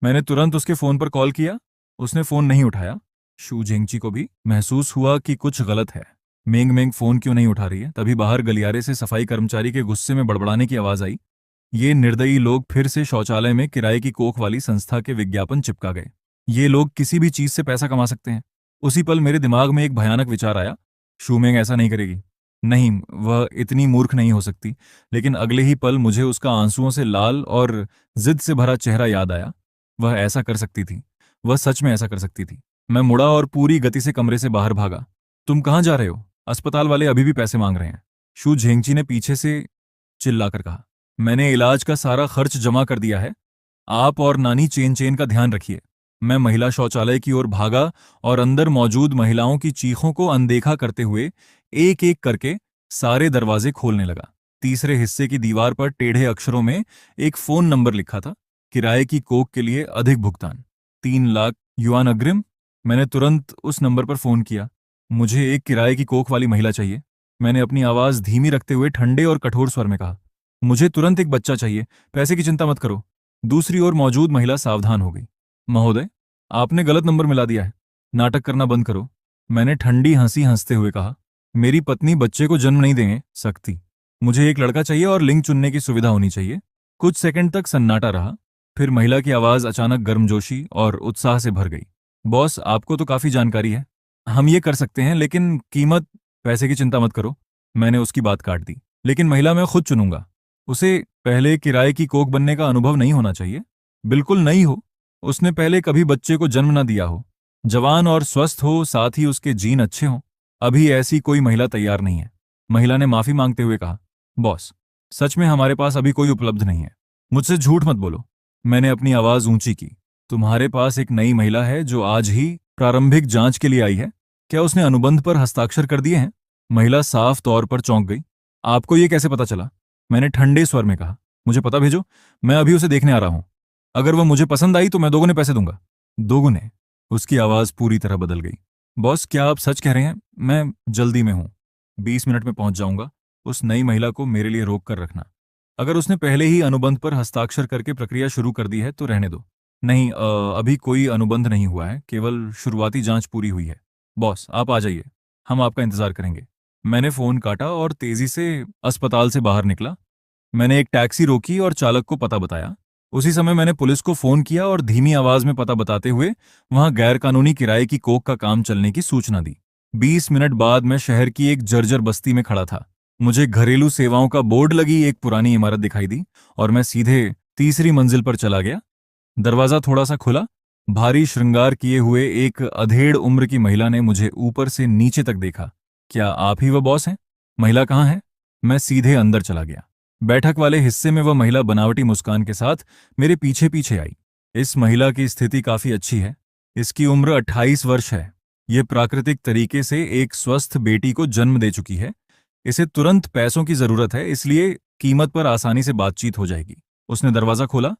मैंने तुरंत उसके फोन पर कॉल किया। उसने फोन नहीं उठाया। शू झेंगची को भी महसूस हुआ कि कुछ गलत है। मेंग मेंग फोन क्यों नहीं उठा रही है? तभी बाहर गलियारे से सफाई कर्मचारी के गुस्से में बड़बड़ाने की आवाज आई। ये निर्दयी लोग फिर से शौचालय में किराए की कोख वाली संस्था के विज्ञापन चिपका गए। ये लोग किसी भी चीज से पैसा कमा सकते हैं। उसी पल मेरे दिमाग में एक भयानक विचार आया, शूमेंग ऐसा नहीं करेगी। नहीं, वह इतनी मूर्ख नहीं हो सकती। लेकिन अगले ही पल मुझे उसका आंसुओं से लाल और जिद से भरा चेहरा याद आया। वह ऐसा कर सकती थी, वह सच में ऐसा कर सकती थी। मैं मुड़ा और पूरी गति से कमरे से बाहर भागा। तुम कहाँ जा रहे हो? अस्पताल वाले अभी भी पैसे मांग रहे हैं, शू झेंगची ने पीछे से चिल्लाकर कहा। मैंने इलाज का सारा खर्च जमा कर दिया है। आप और नानी चेन चेन का ध्यान रखिए। मैं महिला शौचालय की ओर भागा और अंदर मौजूद महिलाओं की चीखों को अनदेखा करते हुए एक एक करके सारे दरवाजे खोलने लगा। तीसरे हिस्से की दीवार पर टेढ़े अक्षरों में एक फोन नंबर लिखा था, किराए की कोक के लिए अधिक भुगतान, 3 लाख युआन अग्रिम। मैंने तुरंत उस नंबर पर फोन किया। मुझे एक किराए की कोख वाली महिला चाहिए। मैंने अपनी आवाज धीमी रखते हुए ठंडे और कठोर स्वर में कहा। मुझे तुरंत एक बच्चा चाहिए, पैसे की चिंता मत करो। दूसरी ओर मौजूद महिला सावधान हो गई। महोदय, आपने गलत नंबर मिला दिया है, नाटक करना बंद करो। मैंने ठंडी हंसी हंसते हुए कहा। मेरी पत्नी बच्चे को जन्म नहीं देंगे सकती। मुझे एक लड़का चाहिए और लिंग चुनने की सुविधा होनी चाहिए। कुछ सेकंड तक सन्नाटा रहा, फिर महिला की आवाज अचानक गर्मजोशी और उत्साह से भर गई। बॉस, आपको तो काफी जानकारी है। हम ये कर सकते हैं, लेकिन कीमत। पैसे की चिंता मत करो, मैंने उसकी बात काट दी। लेकिन महिला मैं खुद चुनूंगा। उसे पहले किराए की कोख बनने का अनुभव नहीं होना चाहिए। बिल्कुल नहीं हो। उसने पहले कभी बच्चे को जन्म न दिया हो। जवान और स्वस्थ हो, साथ ही उसके जीन अच्छे हों। अभी ऐसी कोई महिला तैयार नहीं है। महिला ने माफी मांगते हुए कहा। बॉस, सच में हमारे पास अभी कोई उपलब्ध नहीं है। मुझसे झूठ मत बोलो। मैंने अपनी आवाज ऊंची की। तुम्हारे पास एक नई महिला है जो आज ही प्रारंभिक जांच के लिए आई है। क्या उसने अनुबंध पर हस्ताक्षर कर दिए हैं? महिला साफ तौर पर चौंक गई। आपको ये कैसे पता चला? मैंने ठंडे स्वर में कहा। मुझे पता भेजो, मैं अभी उसे देखने आ रहा हूं। अगर वह मुझे पसंद आई तो मैं दोगुने पैसे दूंगा। दोगुने? उसकी आवाज पूरी तरह बदल गई। बॉस, क्या आप सच कह रहे हैं? मैं जल्दी में हूं, 20 मिनट में पहुंच जाऊंगा। उस नई महिला को मेरे लिए रोक कर रखना। अगर उसने पहले ही अनुबंध पर हस्ताक्षर करके प्रक्रिया शुरू कर दी है तो रहने दो। नहीं, अभी कोई अनुबंध नहीं हुआ है, केवल शुरुआती जांच पूरी हुई है। बॉस, आप आ जाइए, हम आपका इंतजार करेंगे। मैंने फोन काटा और तेजी से अस्पताल से बाहर निकला। मैंने एक टैक्सी रोकी और चालक को पता बताया। उसी समय मैंने पुलिस को फोन किया और धीमी आवाज में पता बताते हुए वहां गैरकानूनी किराए की कोख का काम चलने की सूचना दी। 20 मिनट बाद मैं शहर की एक जर्जर बस्ती में खड़ा था। मुझे घरेलू सेवाओं का बोर्ड लगी एक पुरानी इमारत दिखाई दी और मैं सीधे तीसरी मंजिल पर चला गया। दरवाजा थोड़ा सा खुला। भारी श्रृंगार किए हुए एक अधेड़ उम्र की महिला ने मुझे ऊपर से नीचे तक देखा। क्या आप ही वह बॉस हैं? महिला कहाँ है? मैं सीधे अंदर चला गया। बैठक वाले हिस्से में वह महिला बनावटी मुस्कान के साथ मेरे पीछे पीछे आई। इस महिला की स्थिति काफी अच्छी है। इसकी उम्र 28 वर्ष है। ये प्राकृतिक तरीके से एक स्वस्थ बेटी को जन्म दे चुकी है। इसे तुरंत पैसों की जरूरत है, इसलिए कीमत पर आसानी से बातचीत हो जाएगी। उसने दरवाजा खोला।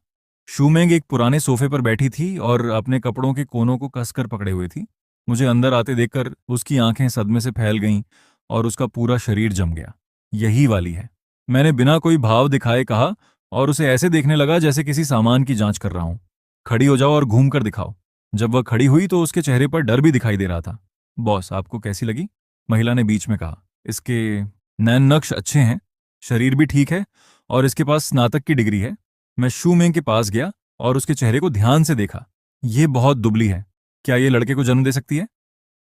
शूमेंग एक पुराने सोफे पर बैठी थी और अपने कपड़ों के कोनों को कसकर पकड़े हुए थी। मुझे अंदर आते देखकर उसकी आंखें सदमे से फैल गईं और उसका पूरा शरीर जम गया। यही वाली है, मैंने बिना कोई भाव दिखाए कहा और उसे ऐसे देखने लगा जैसे किसी सामान की जांच कर रहा हूं। खड़ी हो जाओ और घूम कर दिखाओ। जब वह खड़ी हुई तो उसके चेहरे पर डर भी दिखाई दे रहा था। बॉस, आपको कैसी लगी? महिला ने बीच में कहा। इसके नैन नक्श अच्छे हैं, शरीर भी ठीक है और इसके पास स्नातक की डिग्री है। मैं शूमेंग के पास गया और उसके चेहरे को ध्यान से देखा। ये बहुत दुबली है। क्या ये लड़के को जन्म दे सकती है?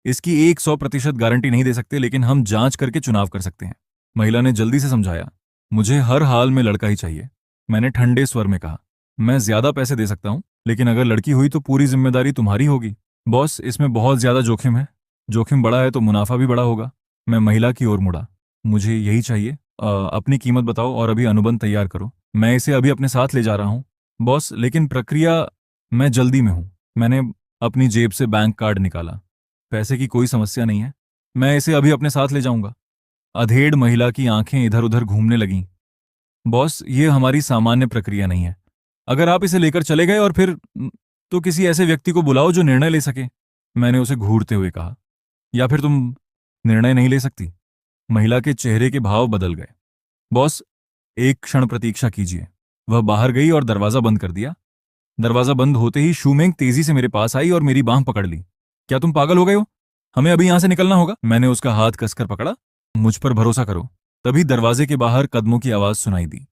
इसकी 100% गारंटी नहीं दे सकते, लेकिन हम जांच करके चुनाव कर सकते हैं। महिला ने जल्दी से समझाया। मुझे हर हाल में लड़का ही चाहिए, मैंने ठंडे स्वर में कहा। मैं ज्यादा पैसे दे सकता हूं, लेकिन अगर लड़की हुई तो पूरी जिम्मेदारी तुम्हारी होगी। बॉस, इसमें बहुत ज्यादा जोखिम है। जोखिम बड़ा है तो मुनाफा भी बड़ा होगा। मैं महिला की ओर मुड़ा। मुझे यही चाहिए। अपनी कीमत बताओ और अभी अनुबंध तैयार करो। मैं इसे अभी अपने साथ ले जा रहा हूं। बॉस, लेकिन प्रक्रिया। मैं जल्दी में हूं। मैंने अपनी जेब से बैंक कार्ड निकाला। पैसे की कोई समस्या नहीं है, मैं इसे अभी अपने साथ ले जाऊंगा। अधेड़ महिला की आंखें इधर उधर घूमने लगीं। बॉस, ये हमारी सामान्य प्रक्रिया नहीं है। अगर आप इसे लेकर चले गए और फिर तो किसी ऐसे व्यक्ति को बुलाओ जो निर्णय ले सके, मैंने उसे घूरते हुए कहा। या फिर तुम निर्णय नहीं ले सकती? महिला के चेहरे के भाव बदल गए। बॉस, एक क्षण प्रतीक्षा कीजिए। वह बाहर गई और दरवाजा बंद कर दिया। दरवाजा बंद होते ही शूमेंग तेजी से मेरे पास आई और मेरी बांह पकड़ ली। क्या तुम पागल हो गए हो? हमें अभी यहां से निकलना होगा। मैंने उसका हाथ कसकर पकड़ा। मुझ पर भरोसा करो। तभी दरवाजे के बाहर कदमों की आवाज सुनाई दी।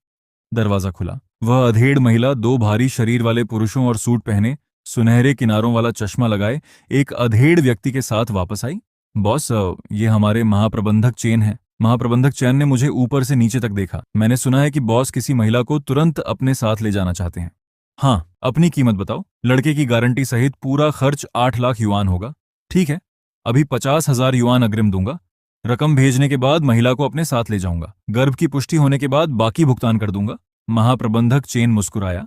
दरवाजा खुला। वह अधेड़ महिला, दो भारी शरीर वाले पुरुषों और सूट पहने, सुनहरे किनारों वाला चश्मा लगाए एक अधेड़ व्यक्ति के साथ वापस आई। बॉस, ये हमारे महाप्रबंधक चेन है। महाप्रबंधक चैन ने मुझे ऊपर से नीचे तक देखा। मैंने सुना है कि बॉस किसी महिला को तुरंत अपने साथ ले जाना चाहते हैं। हाँ, अपनी कीमत बताओ। लड़के की गारंटी सहित पूरा खर्च 8 लाख युआन होगा। ठीक है, अभी 50,000 युआन अग्रिम दूंगा। रकम भेजने के बाद महिला को अपने साथ ले जाऊंगा। गर्भ की पुष्टि होने के बाद बाकी भुगतान कर दूंगा। महाप्रबंधक चेन मुस्कुराया।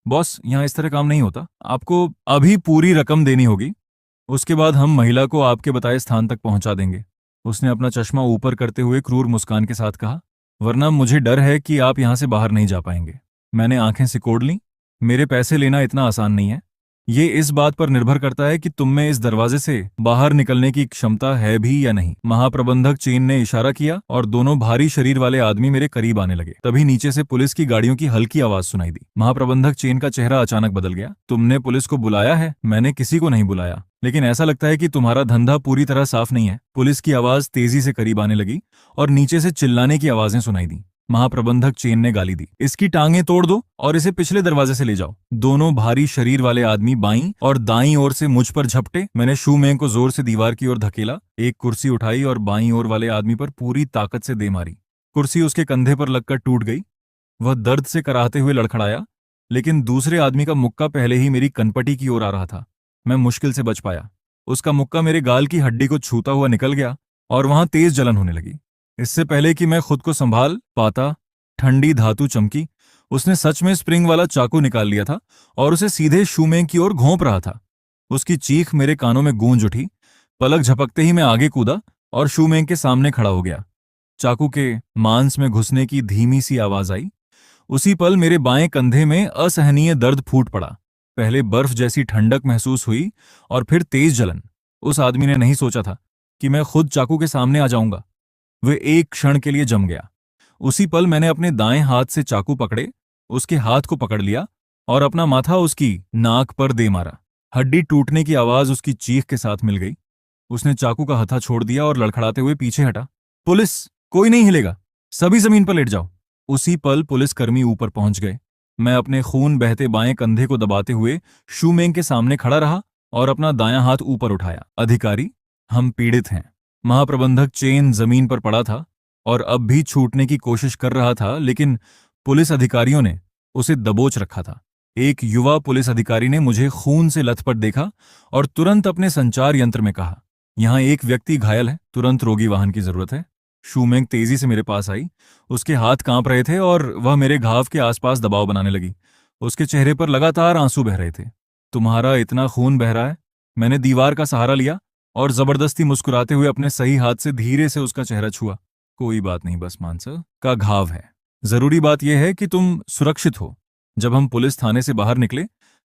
बॉस, यहाँ इस तरह काम नहीं होता। आपको अभी पूरी रकम देनी होगी। उसके बाद हम महिला को आपके बताए स्थान तक पहुंचा देंगे। उसने अपना चश्मा ऊपर करते हुए क्रूर मुस्कान के साथ कहा, वरना मुझे डर है कि आप यहां से बाहर नहीं जा पाएंगे। मैंने आंखें सिकोड़ लीं। मेरे पैसे लेना इतना आसान नहीं है। ये इस बात पर निर्भर करता है कि तुम में इस दरवाजे से बाहर निकलने की क्षमता है भी या नहीं। महाप्रबंधक चेन ने इशारा किया और दोनों भारी शरीर वाले आदमी मेरे करीब आने लगे। तभी नीचे से पुलिस की गाड़ियों की हल्की आवाज सुनाई दी। महाप्रबंधक चेन का चेहरा अचानक बदल गया। तुमने पुलिस को बुलाया है? मैंने किसी को नहीं बुलाया, लेकिन ऐसा लगता है कि तुम्हारा धंधा पूरी तरह साफ नहीं है। पुलिस की आवाज तेजी से करीब आने लगी और नीचे से चिल्लाने की आवाजें सुनाई दी। महाप्रबंधक चेन ने गाली दी, इसकी टांगें तोड़ दो और इसे पिछले दरवाजे से ले जाओ। दोनों भारी शरीर वाले आदमी बाईं और दाईं ओर से मुझ पर झपटे। मैंने शू मेंग को जोर से दीवार की ओर धकेला, एक कुर्सी उठाई और बाईं ओर वाले आदमी पर पूरी ताकत से दे मारी। कुर्सी उसके कंधे पर लगकर टूट गई। वह दर्द से कराहते हुए लड़खड़ाया, लेकिन दूसरे आदमी का मुक्का पहले ही मेरी कनपटी की ओर आ रहा था। मैं मुश्किल से बच पाया। उसका मुक्का मेरे गाल की हड्डी को छूता हुआ निकल गया और वहां तेज जलन होने लगी। इससे पहले कि मैं खुद को संभाल पाता, ठंडी धातु चमकी। उसने सच में स्प्रिंग वाला चाकू निकाल लिया था और उसे सीधे शूमेंग की ओर घोंप रहा था। उसकी चीख मेरे कानों में गूंज उठी। पलक झपकते ही मैं आगे कूदा और शूमेंग के सामने खड़ा हो गया। चाकू के मांस में घुसने की धीमी सी आवाज आई। उसी पल मेरे बाएं कंधे में असहनीय दर्द फूट पड़ा। पहले बर्फ जैसी ठंडक महसूस हुई और फिर तेज जलन। उस आदमी ने नहीं सोचा था कि मैं खुद चाकू के सामने आ जाऊंगा। वह एक क्षण के लिए जम गया। उसी पल मैंने अपने दाएं हाथ से चाकू पकड़े, उसके हाथ को पकड़ लिया और अपना माथा उसकी नाक पर दे मारा। हड्डी टूटने की आवाज उसकी चीख के साथ मिल गई। उसने चाकू का हत्था छोड़ दिया और लड़खड़ाते हुए पीछे हटा। पुलिस, कोई नहीं हिलेगा, सभी जमीन पर लेट जाओ। उसी पल पुलिसकर्मी ऊपर पहुंच गए। मैं अपने खून बहते बाएं कंधे को दबाते हुए शूमेंग के सामने खड़ा रहा और अपना दायां हाथ ऊपर उठाया। अधिकारी, हम पीड़ित हैं। महाप्रबंधक चेन जमीन पर पड़ा था और अब भी छूटने की कोशिश कर रहा था, लेकिन पुलिस अधिकारियों ने उसे दबोच रखा था। एक युवा पुलिस अधिकारी ने मुझे खून से लथपथ देखा और तुरंत अपने संचार यंत्र में कहा, यहां एक व्यक्ति घायल है, तुरंत रोगी वाहन की जरूरत है। शूमेंग तेजी से मेरे पास आई। उसके हाथ कांप रहे थे और वह मेरे घाव के आसपास दबाव बनाने लगी। उसके चेहरे पर लगातार आंसू बह रहे थे। तुम्हारा इतना खून बह रहा है? मैंने दीवार का सहारा लिया और जबरदस्ती मुस्कुराते हुए अपने सही हाथ से धीरे से उसका चेहरा छुआ। कोई बात नहीं, बस मानसर का घाव है। जरूरी बात यह है कि तुम सुरक्षित हो। जब हम पुलिस थाने से बाहर निकले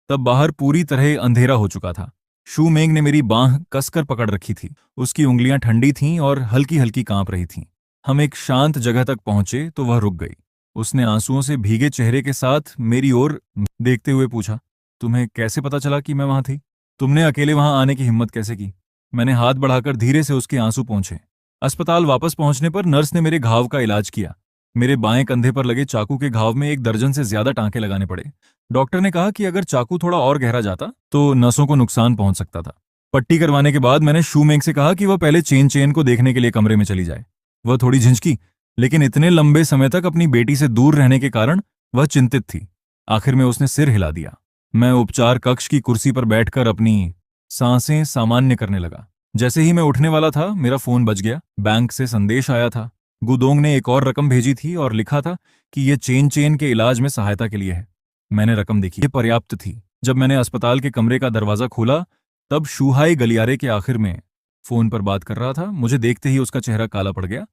तब बाहर पूरी तरह अंधेरा हो चुका था। शूमेंग ने मेरी बांह कसकर पकड़ रखी थी। उसकी उंगलियां ठंडी थीं और हल्की हल्की कांप रही थीं। हम एक शांत जगह तक पहुंचे तो वह रुक गई। उसने आंसुओं से भीगे चेहरे के साथ मेरी ओर देखते हुए पूछा, तुम्हें कैसे पता चला कि मैं वहां थी? तुमने अकेले वहां आने की हिम्मत कैसे की? मैंने हाथ बढ़ाकर धीरे से उसके आंसू पोंछे। अस्पताल वापस पहुंचने पर नर्स ने मेरे घाव का इलाज किया। मेरे बाएं कंधे पर लगे चाकू के घाव में 1 दर्जन से ज्यादा टांके लगाने पड़े। डॉक्टर ने कहा कि अगर चाकू थोड़ा और गहरा जाता तो नसों को नुकसान पहुंच सकता था। पट्टी करवाने के बाद मैंने शूमेंग से कहा कि वह पहले चेन को देखने के लिए कमरे में चली जाए। वह थोड़ी झिझकी, लेकिन इतने लंबे समय तक अपनी बेटी से दूर रहने के कारण वह चिंतित थी। आखिर में उसने सिर हिला दिया। मैं उपचार कक्ष की कुर्सी पर बैठकर अपनी सांसें सामान्य करने लगा। जैसे ही मैं उठने वाला था मेरा फोन बज गया। बैंक से संदेश आया था। गुदोंग ने एक और रकम भेजी थी और लिखा था कि यह चेन के इलाज में सहायता के लिए है। मैंने रकम देखी, ये पर्याप्त थी। जब मैंने अस्पताल के कमरे का दरवाजा खोला तब शूहाई गलियारे के आखिर में फोन पर बात कर रहा था। मुझे देखते ही उसका चेहरा काला पड़ गया।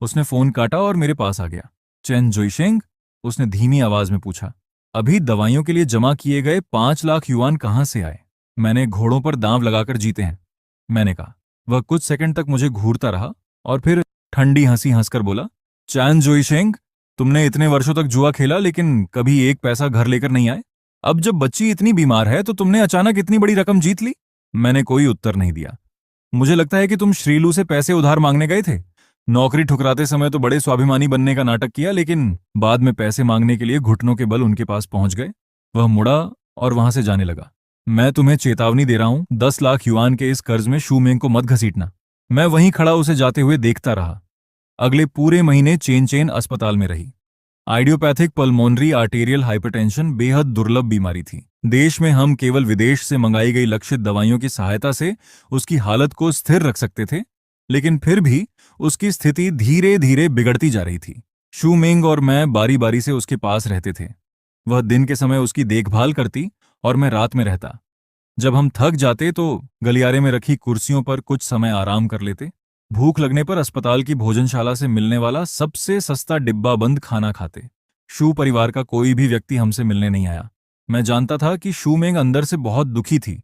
उसने फोन काटा और मेरे पास आ गया। चेन जोइशेंग, उसने धीमी आवाज में पूछा, अभी दवाइयों के लिए जमा किए गए 5 लाख युआन कहां से आए? मैंने घोड़ों पर दांव लगाकर जीते हैं, मैंने कहा। वह कुछ सेकंड तक मुझे घूरता रहा और फिर ठंडी हंसी हंसकर बोला, चैन जोइशेंग, तुमने इतने वर्षों तक जुआ खेला लेकिन कभी एक पैसा घर लेकर नहीं आए। अब जब बच्ची इतनी बीमार है तो तुमने अचानक इतनी बड़ी रकम जीत ली। मैंने कोई उत्तर नहीं दिया। मुझे लगता है कि तुम श्रीलू से पैसे उधार मांगने गए थे। नौकरी ठुकराते समय तो बड़े स्वाभिमानी बनने का नाटक किया, लेकिन बाद में पैसे मांगने के लिए घुटनों के बल उनके पास पहुंच गए। वह मुड़ा और वहां से जाने लगा। मैं तुम्हें चेतावनी दे रहा हूं, 10 लाख युआन के इस कर्ज में शूमेंग को मत घसीटना। मैं वहीं खड़ा उसे जाते हुए देखता रहा। अगले पूरे महीने चेन चेन अस्पताल में रही। आइडियोपैथिक पल्मोनरी आर्टेरियल हाइपरटेंशन बेहद दुर्लभ बीमारी थी। देश में हम केवल विदेश से मंगाई गई लक्षित दवाइयों की सहायता से उसकी हालत को स्थिर रख सकते थे, लेकिन फिर भी उसकी स्थिति धीरे धीरे बिगड़ती जा रही थी। शूमेंग और मैं बारी बारी से उसके पास रहते थे। वह दिन के समय उसकी देखभाल करती और मैं रात में रहता। जब हम थक जाते तो गलियारे में रखी कुर्सियों पर कुछ समय आराम कर लेते। भूख लगने पर अस्पताल की भोजनशाला से मिलने वाला सबसे सस्ता डिब्बा बंद खाना खाते। शू परिवार का कोई भी व्यक्ति हमसे मिलने नहीं आया। मैं जानता था कि शूमेंग अंदर से बहुत दुखी थी,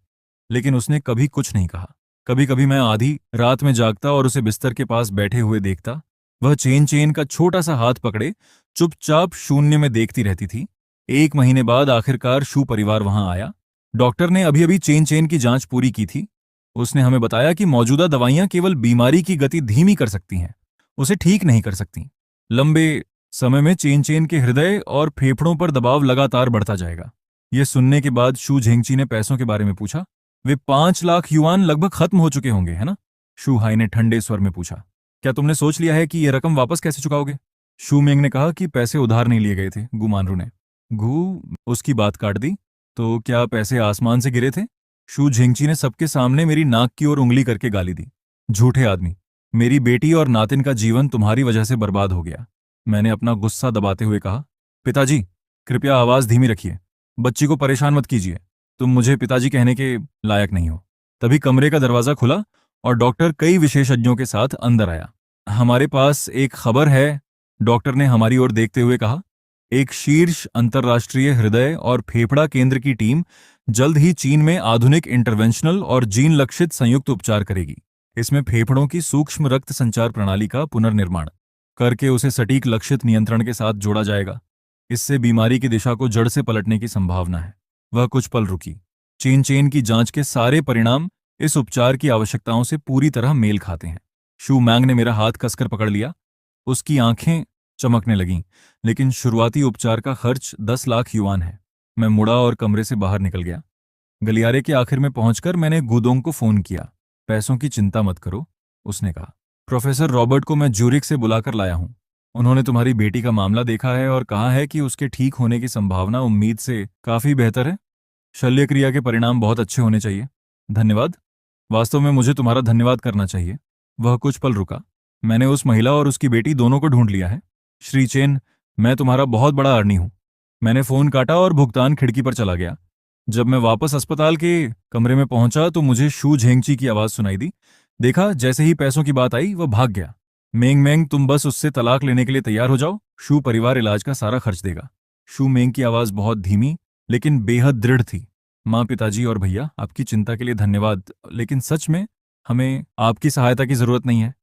लेकिन उसने कभी कुछ नहीं कहा। कभी कभी मैं आधी रात में जागता और उसे बिस्तर के पास बैठे हुए देखता। वह चेन चेन का छोटा सा हाथ पकड़े चुपचाप शून्य में देखती रहती थी। 1 महीने बाद आखिरकार शू परिवार वहां आया। डॉक्टर ने अभी अभी चेन चेन की जांच पूरी की थी। उसने हमें बताया कि मौजूदा दवाइयां केवल बीमारी की गति धीमी कर सकती हैं, उसे ठीक नहीं कर सकती। लंबे समय में चेन चेन के हृदय और फेफड़ों पर दबाव लगातार बढ़ता जाएगा। यह सुनने के बाद शू झेंगची ने पैसों के बारे में पूछा। वे 5 लाख युआन लगभग खत्म हो चुके होंगे, है ना? शू हाई ने ठंडे स्वर में पूछा। क्या तुमने सोच लिया है कि यह रकम वापस कैसे चुकाओगे? शू मेंग ने कहा कि पैसे उधार नहीं लिए गए थे, गु मानरू ने। गु उसकी बात काट दी। तो क्या पैसे आसमान से गिरे थे? शू झिंगची ने सबके सामने मेरी नाक की ओर उंगली करके गाली दी। झूठे आदमी, मेरी बेटी और नातिन का जीवन तुम्हारी वजह से बर्बाद हो गया। मैंने अपना गुस्सा दबाते हुए कहा। पिताजी, कृपया आवाज धीमी रखिए। बच्ची को परेशान मत कीजिए। तुम मुझे पिताजी कहने के लायक नहीं हो। तभी कमरे का दरवाजा खुला और डॉक्टर कई विशेषज्ञों के साथ अंदर आया। हमारे पास एक खबर है, डॉक्टर ने हमारी ओर देखते हुए कहा। एक शीर्ष अंतर्राष्ट्रीय हृदय और फेफड़ा केंद्र की टीम जल्द ही चीन में आधुनिक इंटरवेंशनल और जीन लक्षित संयुक्त उपचार करेगी। इसमें फेफड़ों की सूक्ष्म रक्त संचार प्रणाली का पुनर्निर्माण करके उसे सटीक लक्षित नियंत्रण के साथ जोड़ा जाएगा। इससे बीमारी की दिशा को जड़ से पलटने की संभावना है। वह कुछ पल रुकी। चेन चेन की जांच के सारे परिणाम इस उपचार की आवश्यकताओं से पूरी तरह मेल खाते हैं। शू मैंग ने मेरा हाथ कसकर पकड़ लिया। उसकी आंखें चमकने लगीं, लेकिन शुरुआती उपचार का खर्च 10 लाख युआन है। मैं मुड़ा और कमरे से बाहर निकल गया। गलियारे के आखिर में पहुंचकर मैंने गुदोंग को फोन किया। पैसों की चिंता मत करो, उसने कहा। प्रोफेसर रॉबर्ट को मैं ज्यूरिख से बुलाकर लाया हूं। उन्होंने तुम्हारी बेटी का मामला देखा है और कहा है कि उसके ठीक होने की संभावना उम्मीद से काफी बेहतर है। शल्य क्रिया के परिणाम बहुत अच्छे होने चाहिए। धन्यवाद। वास्तव में मुझे तुम्हारा धन्यवाद करना चाहिए। वह कुछ पल रुका। मैंने उस महिला और उसकी बेटी दोनों को ढूंढ लिया है। श्री चेन, मैं तुम्हारा बहुत बड़ा आर्नी हूं। मैंने फोन काटा और भुगतान खिड़की पर चला गया। जब मैं वापस अस्पताल के कमरे में पहुंचा तो मुझे शू झेंगची की आवाज सुनाई दी। देखा, जैसे ही पैसों की बात आई वह भाग गया। मेंग मेंग, तुम बस उससे तलाक लेने के लिए तैयार हो जाओ। शू परिवार इलाज का सारा खर्च देगा। शू मेंग की आवाज बहुत धीमी लेकिन बेहद दृढ़ थी। माँ, पिताजी और भैया, आपकी चिंता के लिए धन्यवाद, लेकिन सच में हमें आपकी सहायता की जरूरत नहीं है।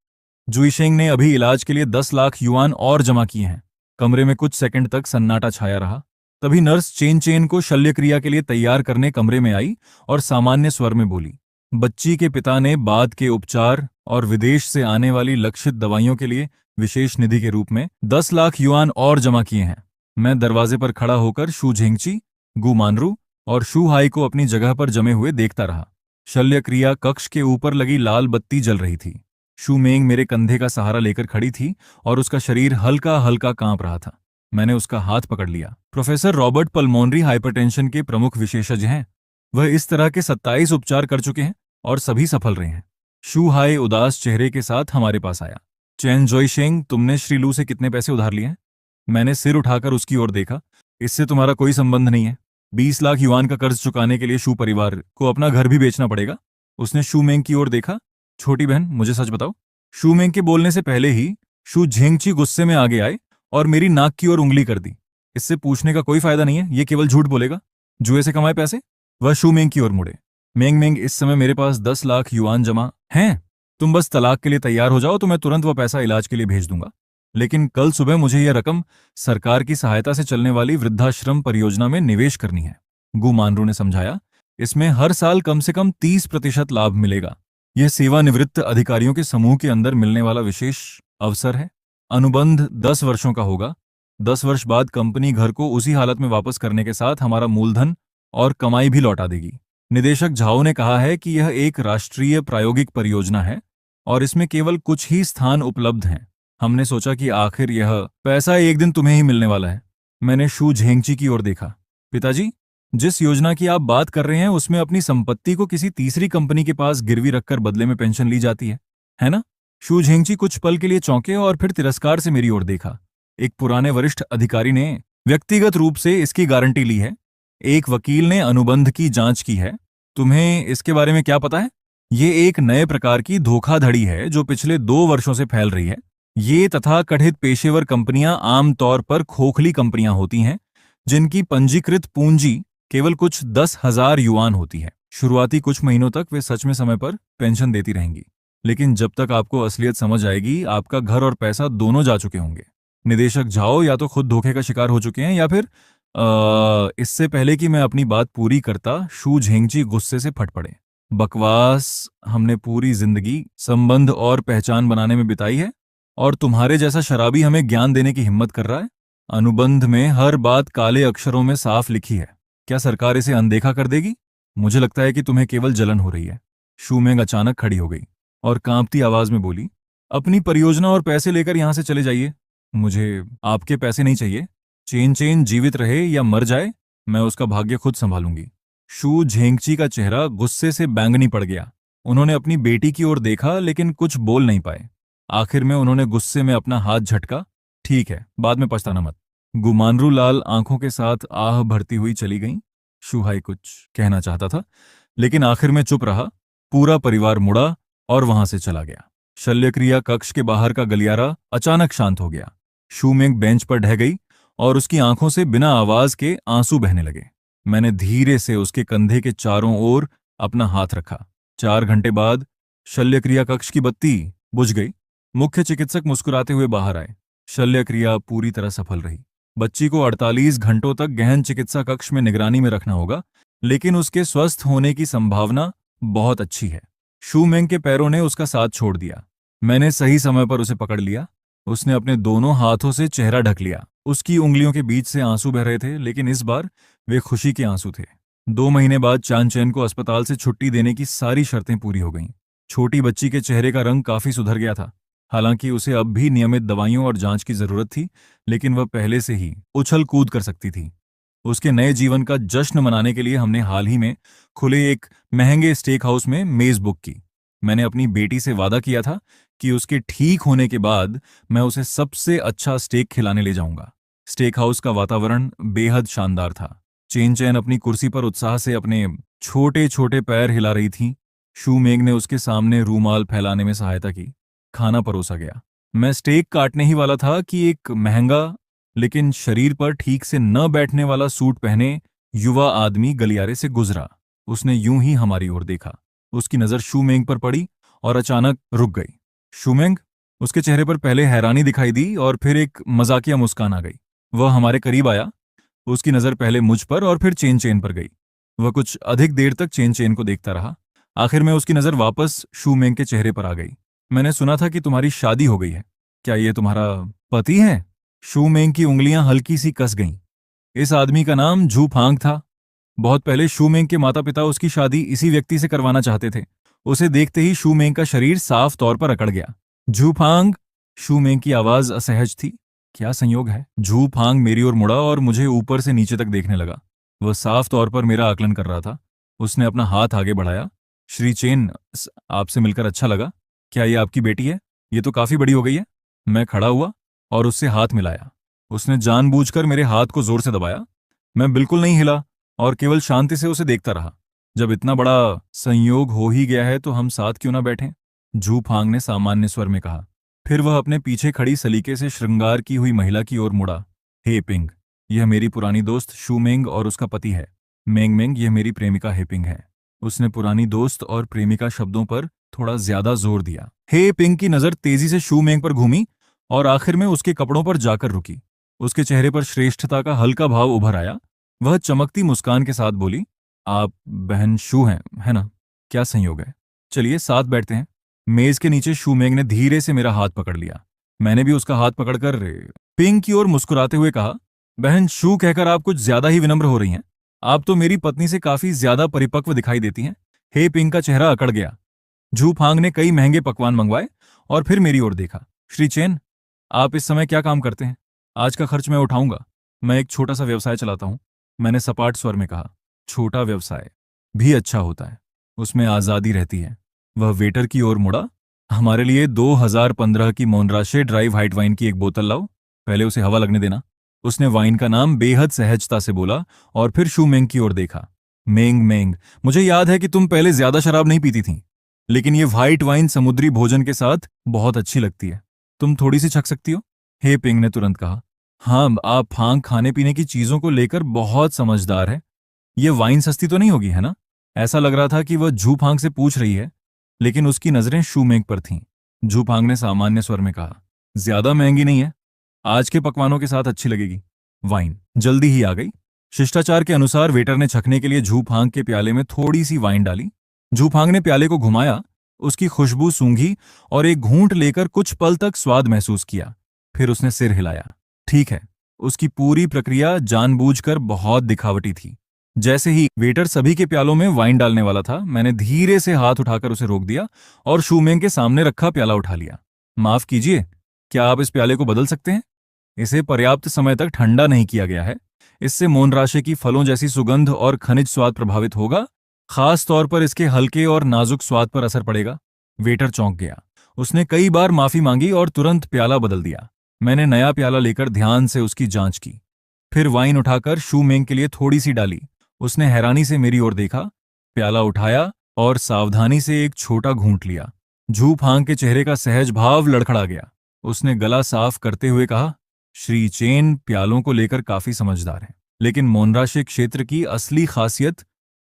जुईशेंग ने अभी इलाज के लिए 10 लाख युआन और जमा किए हैं। कमरे में कुछ सेकंड तक सन्नाटा छाया रहा। तभी नर्स चेन चेन को शल्य क्रिया के लिए तैयार करने कमरे में आई और सामान्य स्वर में बोली। बच्ची के पिता ने बाद के उपचार और विदेश से आने वाली लक्षित दवाइयों के लिए विशेष निधि के रूप में 10 लाख युआन और जमा किए हैं। मैं दरवाजे पर खड़ा होकर शू झेंगची, गु मानरू और शू हाई को अपनी जगह पर जमे हुए देखता रहा। शल्य क्रिया कक्ष के ऊपर लगी लाल बत्ती जल रही थी। शू मेंग मेरे कंधे का सहारा लेकर खड़ी थी और उसका शरीर हल्का हल्का कांप रहा था। मैंने उसका हाथ पकड़ लिया। प्रोफेसर रॉबर्ट पल्मोनरी हाइपरटेंशन के प्रमुख विशेषज्ञ हैं। वह इस तरह के 27 उपचार कर चुके हैं और सभी सफल रहे हैं। शू हाई उदास चेहरे के साथ हमारे पास आया। चैन जोईशेंग, तुमने श्री लू से कितने पैसे उधार लिए हैं? मैंने सिर उठाकर उसकी ओर देखा। इससे तुम्हारा कोई संबंध नहीं है। 20 लाख युआन का कर्ज चुकाने के लिए शू परिवार को अपना घर भी बेचना पड़ेगा। उसने शू मेंग की ओर देखा। छोटी बहन, मुझे सच बताओ। शू मेंग के बोलने से पहले ही शू झेंगची गुस्से में आगे आए और मेरी नाक की ओर उंगली कर दी। इससे पूछने का कोई फायदा नहीं है, ये केवल झूठ बोलेगा। जुए से कमाए पैसे? वह शू मेंग की ओर मुड़े। मेंग मेंग, इस समय मेरे पास 10 लाख युआन जमा हैं। तुम बस तलाक के लिए तैयार हो जाओ तो मैं तुरंत वह पैसा इलाज के लिए भेज दूंगा। लेकिन कल सुबह मुझे यह रकम सरकार की सहायता से चलने वाली वृद्धाश्रम परियोजना में निवेश करनी है, गु मानरू ने समझाया। इसमें हर साल कम से कम 30% लाभ मिलेगा। यह सेवानिवृत्त अधिकारियों के समूह के अंदर मिलने वाला विशेष अवसर है। अनुबंध 10 वर्षों का होगा। 10 वर्ष बाद कंपनी घर को उसी हालत में वापस करने के साथ हमारा मूलधन और कमाई भी लौटा देगी। निदेशक झाओ ने कहा है कि यह एक राष्ट्रीय प्रायोगिक परियोजना है और इसमें केवल कुछ ही स्थान उपलब्ध हैं। हमने सोचा कि आखिर यह पैसा एक दिन तुम्हें ही मिलने वाला है। मैंने शू झेंगची की ओर देखा। पिताजी, जिस योजना की आप बात कर रहे हैं उसमें अपनी संपत्ति को किसी तीसरी कंपनी के पास गिरवी रखकर बदले में पेंशन ली जाती है ना? शू झेंगची कुछ पल के लिए चौंके और फिर तिरस्कार से मेरी ओर देखा। एक पुराने वरिष्ठ अधिकारी ने व्यक्तिगत रूप से इसकी गारंटी ली है। एक वकील ने अनुबंध की जांच की है। तुम्हें इसके बारे में क्या पता है? ये एक नए प्रकार की धोखाधड़ी है जो पिछले 2 वर्षों से फैल रही है। ये तथाकथित पेशेवर कंपनियां आमतौर पर खोखली कंपनियां होती हैं जिनकी पंजीकृत पूंजी केवल कुछ 10,000 युआन होती है। शुरुआती कुछ महीनों तक वे सच में समय पर पेंशन देती रहेंगी, लेकिन जब तक आपको असलियत समझ आएगी आपका घर और पैसा दोनों जा चुके होंगे। निदेशक झाओ या तो खुद धोखे का शिकार हो चुके हैं या फिर इससे पहले कि मैं अपनी बात पूरी करता शू झेंगची गुस्से से फट पड़े। बकवास, हमने पूरी जिंदगी संबंध और पहचान बनाने में बिताई है और तुम्हारे जैसा शराबी हमें ज्ञान देने की हिम्मत कर रहा है। अनुबंध में हर बात काले अक्षरों में साफ लिखी है। क्या सरकार इसे अनदेखा कर देगी? मुझे लगता है कि तुम्हें केवल जलन हो रही है। शूमेंग अचानक खड़ी हो गई और कांपती आवाज में बोली, अपनी परियोजना और पैसे लेकर यहां से चले जाइए। मुझे आपके पैसे नहीं चाहिए। चेन चेन जीवित रहे या मर जाए, मैं उसका भाग्य खुद संभालूंगी। शू झेंगची का चेहरा गुस्से से बैंगनी पड़ गया। उन्होंने अपनी बेटी की ओर देखा लेकिन कुछ बोल नहीं पाए। आखिर में उन्होंने गुस्से में अपना हाथ झटका। ठीक है, बाद में पछताना मत। गुमानरू लाल आंखों के साथ आह भरती हुई चली गईं। शुहाई कुछ कहना चाहता था लेकिन आखिर में चुप रहा। पूरा परिवार मुड़ा और वहां से चला गया। शल्यक्रिया कक्ष के बाहर का गलियारा अचानक शांत हो गया। शूमेंग बेंच पर ढह गई और उसकी आंखों से बिना आवाज के आंसू बहने लगे। मैंने धीरे से उसके कंधे के चारों ओर अपना हाथ रखा। 4 घंटे बाद शल्यक्रिया कक्ष की बत्ती बुझ गई। मुख्य चिकित्सक मुस्कुराते हुए बाहर आए। शल्यक्रिया पूरी तरह सफल रही। बच्ची को 48 घंटों तक गहन चिकित्सा कक्ष में निगरानी में रखना होगा, लेकिन उसके स्वस्थ होने की संभावना बहुत अच्छी है। शूमेंग के पैरों ने उसका साथ छोड़ दिया। मैंने सही समय पर उसे पकड़ लिया। उसने अपने दोनों हाथों से चेहरा ढक लिया। उसकी उंगलियों के बीच से आंसू बह रहे थे, लेकिन इस बार वे खुशी के आंसू थे। 2 महीने बाद चानचैन को अस्पताल से छुट्टी देने की सारी शर्तें पूरी हो गईं। छोटी बच्ची के चेहरे का रंग काफी सुधर गया था। हालांकि उसे अब भी नियमित दवाइयों और जांच की जरूरत थी, लेकिन वह पहले से ही उछल कूद कर सकती थी। उसके नए जीवन का जश्न मनाने के लिए हमने हाल ही में खुले एक महंगे स्टेक हाउस में मेज बुक की। मैंने अपनी बेटी से वादा किया था कि उसके ठीक होने के बाद मैं उसे सबसे अच्छा स्टेक खिलाने ले जाऊंगा। स्टेक हाउस का वातावरण बेहद शानदार था। चेन चैन अपनी कुर्सी पर उत्साह से अपने छोटे छोटे पैर हिला रही थी। शूमेंग ने उसके सामने रूमाल फैलाने में सहायता की। खाना परोसा गया। मैं स्टेक काटने ही वाला था कि एक महंगा लेकिन शरीर पर ठीक से न बैठने वाला सूट पहने युवा आदमी गलियारे से गुजरा। उसने यूं ही हमारी ओर देखा। उसकी नजर शूमेंग पर पड़ी और अचानक रुक गई। शूमेंग, उसके चेहरे पर पहले हैरानी दिखाई दी और फिर एक मजाकिया मुस्कान आ गई। वह हमारे करीब आया। उसकी नजर पहले मुझ पर और फिर चेन चेन पर गई। वह कुछ अधिक देर तक चेन चेन को देखता रहा। आखिर में उसकी नजर वापस शूमेंग के चेहरे पर आ गई। मैंने सुना था कि तुम्हारी शादी हो गई है। क्या ये तुम्हारा पति है? शूमेंग की उंगलियां हल्की सी कस गईं। इस आदमी का नाम झू फांग था। बहुत पहले शूमेंग के माता पिता उसकी शादी इसी व्यक्ति से करवाना चाहते थे। उसे देखते ही शूमेंग का शरीर साफ तौर पर अकड़ गया। झू फांग? शूमेंग की आवाज असहज थी। क्या संयोग है? झू फांग मेरी ओर मुड़ा और मुझे ऊपर से नीचे तक देखने लगा। वह साफ तौर पर मेरा आकलन कर रहा था। उसने अपना हाथ आगे बढ़ाया। श्री चेन, आपसे मिलकर अच्छा लगा। क्या ये आपकी बेटी है? ये तो काफी बड़ी हो गई है। मैं खड़ा हुआ और उससे हाथ मिलाया। उसने जानबूझकर मेरे हाथ को जोर से दबाया। मैं बिल्कुल नहीं हिला और केवल शांति से उसे देखता रहा। जब इतना बड़ा संयोग हो ही गया है तो हम साथ क्यों ना बैठें? झू फांग ने सामान्य स्वर में कहा। फिर वह अपने पीछे खड़ी सलीके से श्रृंगार की हुई महिला की ओर मुड़ा। हे पिंग, यह मेरी पुरानी दोस्त शूमेंग और उसका पति है। मेंग मेंग, यह मेरी प्रेमिका हेपिंग है। उसने पुरानी दोस्त और प्रेमिका शब्दों पर थोड़ा ज्यादा जोर दिया। हे पिंग की नजर तेजी से शूमेंग पर घूमी और आखिर में उसके कपड़ों पर जाकर रुकी। उसके चेहरे पर श्रेष्ठता का हल्का भाव उभर आया। वह चमकती मुस्कान के साथ बोली, आप बहन शू हैं, है ना? क्या संयोग है। चलिए साथ बैठते हैं। मेज के नीचे शू मेंग ने धीरे से मेरा हाथ पकड़ लिया। मैंने भी उसका हाथ पकड़कर पिंग की ओर मुस्कुराते हुए कहा, बहन शू कहकर आप कुछ ज्यादा ही विनम्र हो रही हैं। आप तो मेरी पत्नी से काफी ज्यादा परिपक्व दिखाई देती हैं। हे पिंग का चेहरा अकड़ गया। जू फांग ने कई महंगे पकवान मंगवाए और फिर मेरी ओर देखा। श्री चेन, आप इस समय क्या काम करते हैं? आज का खर्च मैं उठाऊंगा। मैं एक छोटा सा व्यवसाय चलाता हूं। मैंने सपाट स्वर में कहा। छोटा व्यवसाय भी अच्छा होता है, उसमें आजादी रहती है। वह वेटर की ओर मुड़ा। हमारे लिए 2015 की मोनराशे ड्राई व्हाइट वाइन की एक बोतल लाओ। पहले उसे हवा लगने देना। उसने वाइन का नाम बेहद सहजता से बोला और फिर शू मेंग की ओर देखा। मेंग मेंग, मुझे याद है कि तुम पहले ज्यादा शराब नहीं पीती थी, लेकिन ये व्हाइट वाइन समुद्री भोजन के साथ बहुत अच्छी लगती है। तुम थोड़ी सी छक सकती हो? हे पिंग ने तुरंत कहा। हाँ, आप फांग खाने पीने की चीजों को लेकर बहुत समझदार है। ये वाइन सस्ती तो नहीं होगी, है ना? ऐसा लग रहा था कि वह जू फांग से पूछ रही है, लेकिन उसकी नजरें शू मेंग पर थीं। जू फांग ने सामान्य स्वर में कहा, ज्यादा महंगी नहीं है, आज के पकवानों के साथ अच्छी लगेगी। वाइन जल्दी ही आ गई। शिष्टाचार के अनुसार वेटर ने छकने के लिए जू फांग के प्याले में थोड़ी सी वाइन डाली। जू फांग ने प्याले को घुमाया, उसकी खुशबू सूंघी और एक घूंट लेकर कुछ पल तक स्वाद महसूस किया। फिर उसने सिर हिलाया। ठीक है। उसकी पूरी प्रक्रिया जानबूझकर बहुत दिखावटी थी। जैसे ही वेटर सभी के प्यालों में वाइन डालने वाला था, मैंने धीरे से हाथ उठाकर उसे रोक दिया और शूमेंग के सामने रखा प्याला उठा लिया। माफ कीजिए, क्या आप इस प्याले को बदल सकते हैं? इसे पर्याप्त समय तक ठंडा नहीं किया गया है। इससे मोनराशे की फलों जैसी सुगंध और खनिज स्वाद प्रभावित होगा। खास तौर पर इसके हल्के और नाजुक स्वाद पर असर पड़ेगा। वेटर चौंक गया। उसने कई बार माफी मांगी और तुरंत प्याला बदल दिया। मैंने नया प्याला लेकर ध्यान से उसकी जांच की, फिर वाइन उठाकर शू मेंग के लिए थोड़ी सी डाली। उसने हैरानी से मेरी ओर देखा, प्याला उठाया और सावधानी से एक छोटा घूंट लिया। जू फांग के चेहरे का सहज भाव लड़खड़ा गया। उसने गला साफ करते हुए कहा, श्री चेन प्यालों को लेकर काफी समझदार है, लेकिन मोनराशे क्षेत्र की असली खासियत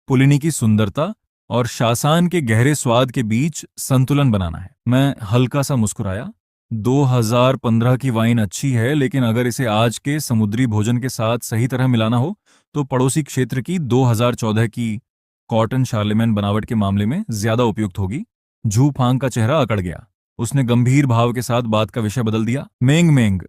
पुलिनी की सुंदरता और शासान के गहरे स्वाद के बीच संतुलन बनाना है। मैं हल्का सा मुस्कुराया। 2015 की वाइन अच्छी है, लेकिन अगर इसे आज के समुद्री भोजन के साथ सही तरह मिलाना हो तो पड़ोसी क्षेत्र की 2014 की कॉटन शार्लेमेन बनावट के मामले में ज्यादा उपयुक्त होगी। जू फांग का चेहरा अकड़ गया। उसने गंभीर भाव के साथ बात का विषय बदल दिया। मेंग मेंग,